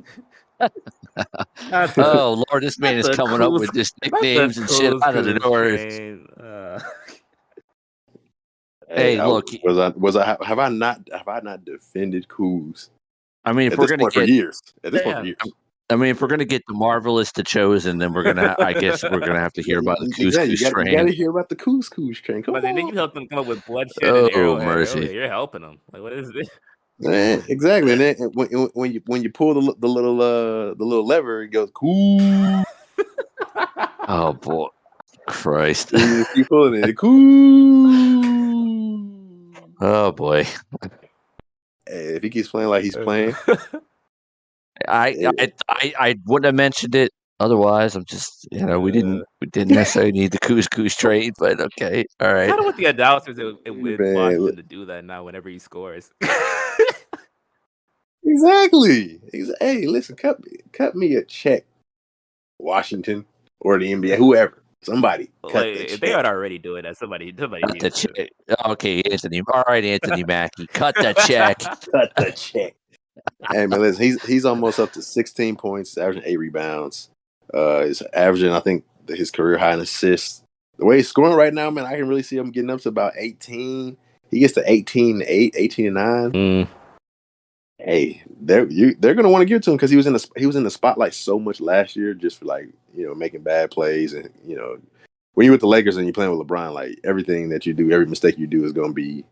Oh Lord, this man is coming up with just nicknames and shit out of the door. Hey, look, have I not defended Kuz? I mean, if we're gonna get for years, at this point for years. I mean, if we're gonna get the marvelous to chosen, then we're gonna. I guess we're gonna have to hear about the couscous train. You gotta hear about the couscous train. Come on. Then you helped him come up with bloodshed and arrowhead. Mercy! You're helping him. Like, what is this? Man, exactly. And then when you pull the little lever, it goes cool. Oh boy, Christ! You pulling it, cool. Oh boy! Hey, if he keeps playing like he's playing, I wouldn't have mentioned it otherwise. I'm just, we didn't necessarily need the couscous trade, but okay, all right. I don't want the announcers with Boston to do that now whenever he scores. Exactly. Hey, listen, cut me a check, Washington or the NBA, whoever. Somebody cut the check. If they aren't already doing that, somebody cut needs the to. Check. Okay, Anthony. All right, Anthony Mackie, cut the check. Cut the check. Hey man, listen, he's almost up to 16 points, he's averaging 8 rebounds. He's averaging, I think, his career high in assists. The way he's scoring right now, man, I can really see him getting up to about 18. He gets to 18-8, 18-9. Mm. Hey, they're gonna want to give it to him because he was in the spotlight so much last year, just for making bad plays, and when you're with the Lakers and you're playing with LeBron, like everything that you do, every mistake you do is gonna be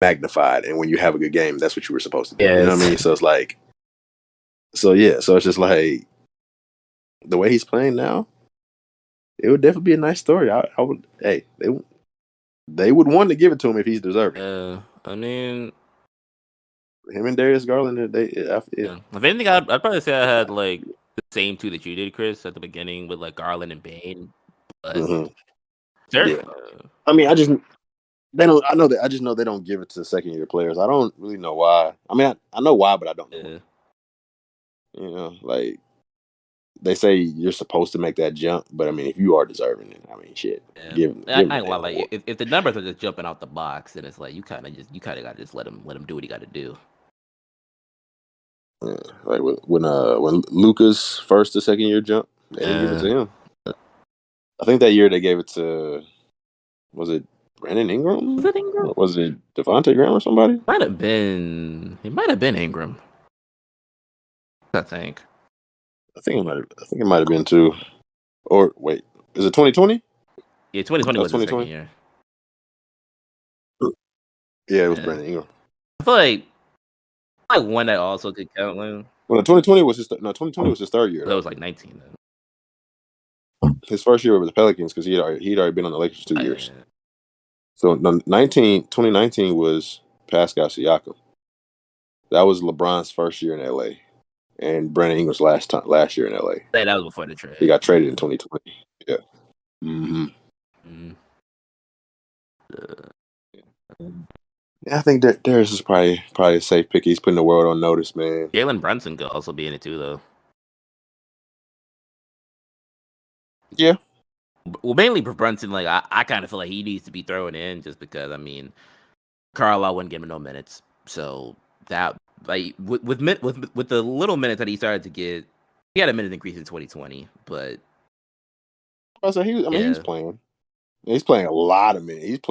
magnified, and when you have a good game, that's what you were supposed to do. Yes. You know what I mean? So it's like, so it's just like the way he's playing now, it would definitely be a nice story. I would, hey, they would want to give it to him if he's deserving. I mean, him and Darius Garland, yeah. If anything, I'd probably say I had like the same two that you did, Chris, at the beginning with like Garland and Bain. But sure. Yeah. I mean, I just know they don't give it to second year players. I don't really know why. I mean, I know why, but I don't know. Yeah. Like they say you're supposed to make that jump, but I mean, if you are deserving it, I mean, shit. Yeah. I ain't gonna lie, like if the numbers are just jumping out the box, then it's like you kind of gotta just let him do what he got to do. Yeah. Like when Luka's first to second year jump, they didn't give it to him. I think that year they gave it to, was it Brandon Ingram? Was it Ingram? Or was it Devontae Graham or somebody? It might have been Ingram. I think it might have been too. Or wait, is it 2020? Yeah, 2020 was the second year. Yeah, it was Brandon Ingram. I feel like one that also could count. Well, 2020 was his 2020 was his third year. That was like 19 then. His first year with the Pelicans because he'd already been on the Lakers 2 years. Yeah. So 2019 was Pascal Siakam. That was LeBron's first year in LA, and Brandon Ingram's last year in LA. That was before the trade. He got traded in 2020. Yeah. Mm-hmm. Yeah, I think that Darius is probably a safe pick. He's putting the world on notice, man. Jalen Brunson could also be in it too, though. Yeah. Well, mainly for Brunson, like I kind of feel like he needs to be thrown in just because, I mean, Carlisle wouldn't give him no minutes. So that, like, with the little minutes that he started to get, he had a minute increase in 2020, but he was playing. He's playing a lot of minutes.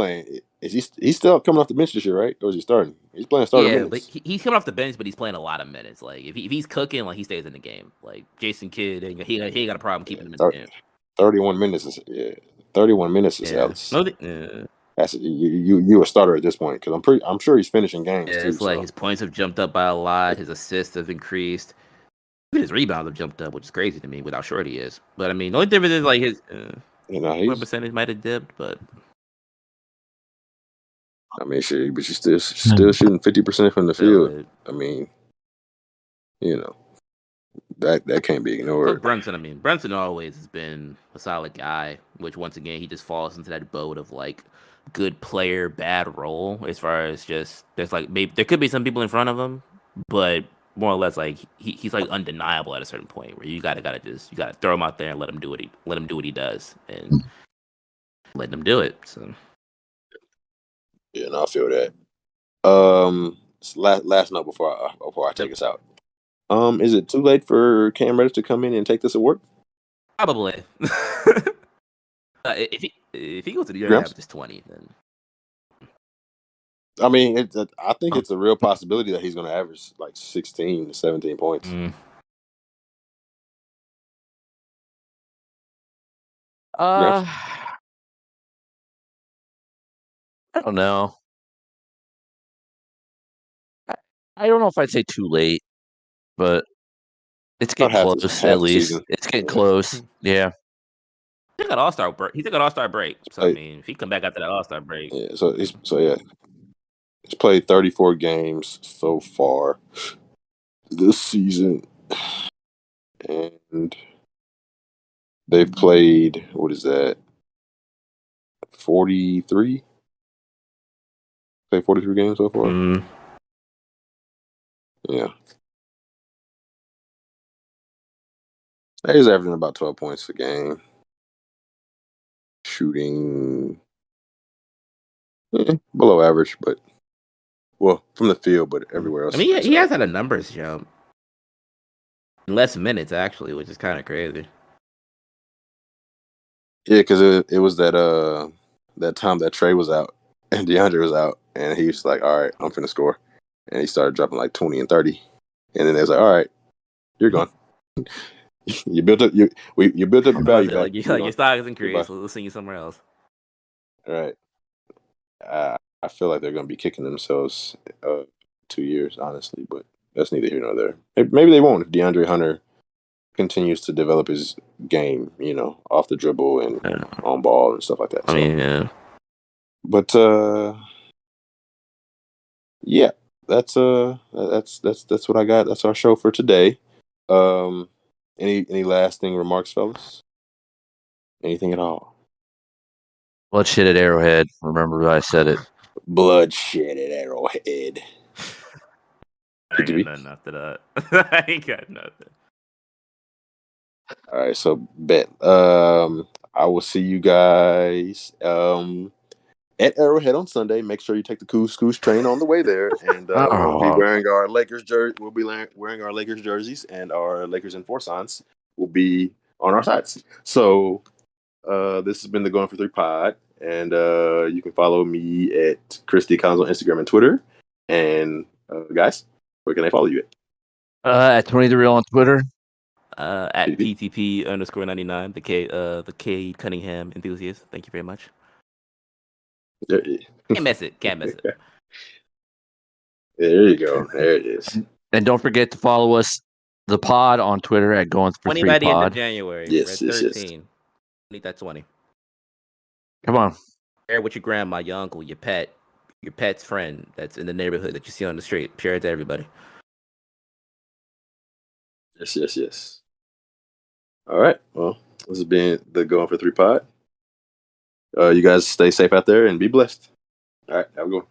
He's still coming off the bench this year, right? Or is he starting? He's playing starter minutes. But he's coming off the bench, but he's playing a lot of minutes. Like if he's cooking, like he stays in the game. Like Jason Kidd, he ain't got a problem keeping him in the game. 31 minutes is 31 minutes is that's you a starter at this point because I'm sure he's finishing games too. It's like his points have jumped up by a lot. His assists have increased. Even his rebounds have jumped up, which is crazy to me with how short he is. But I mean, the only difference is like his his percentage might have dipped, but I mean, but she's still shooting 50% from the field. I mean, that can't be ignored. So Brunson always has been a solid guy, which once again he just falls into that boat of like good player, bad role. As far as just there's like maybe there could be some people in front of him, but more or less like he's like undeniable at a certain point where you gotta throw him out there and let him do what he does and let him do it. So yeah, no, I feel that. Last note before I take us out. Is it too late for Cam Reddish to come in and take this award? Probably. If he goes to the year after 20, then I mean, I think it's a real possibility that he's going to average like 16 to 17 points. I don't know. I don't know if I'd say too late, but it's getting close at least. It's getting close. Yeah. He took an All-Star break. So I mean, if he come back after that All-Star break, yeah. He's played 34 games so far this season, and they've played 43. Played 43 games so far. Yeah. He's averaging about 12 points a game. Shooting below average, but from the field, but everywhere else. I mean, he has had a numbers jump. Less minutes, actually, which is kind of crazy. Yeah, because it was that time that Trey was out and DeAndre was out, and he was like, all right, I'm finna score. And he started dropping like 20 and 30. And then they was like, all right, you're gone. You built up your value. Like your stock has increased, so we'll send you somewhere else. All right. I feel like they're going to be kicking themselves 2 years, honestly, but that's neither here nor there. Maybe they won't if DeAndre Hunter continues to develop his game, off the dribble and on ball and stuff like that. I mean, yeah. But yeah, that's what I got. That's our show for today. Any lasting remarks, fellas? Anything at all? Bloodshed at Arrowhead. Remember I said it. Bloodshed at Arrowhead. I ain't got nothing after that. I ain't got nothing. All right, so bet. I will see you guys at Arrowhead on Sunday. Make sure you take the Coos train on the way there, and we'll be wearing our Lakers jersey. We'll be wearing our Lakers jerseys, and our Lakers and Four signs will be on our sides. So this has been the Going for Three pod, and you can follow me at Chris D. Collins on Instagram and Twitter. And guys, where can they follow you at? At 23 on Twitter. At PTP_99, the Cade Cunningham enthusiast. Thank you very much. Can't miss it. There you go. There it is. And don't forget to follow us, the pod, on Twitter at Going for 20 Three by the pod. end of January. Yes, we're at 13. Yes. Need that 20. Come on. Share it with your grandma, your uncle, your pet's friend that's in the neighborhood that you see on the street. Share it to everybody. Yes. All right. Well, this has been the Going for Three pod. You guys stay safe out there and be blessed. All right. Have a good one.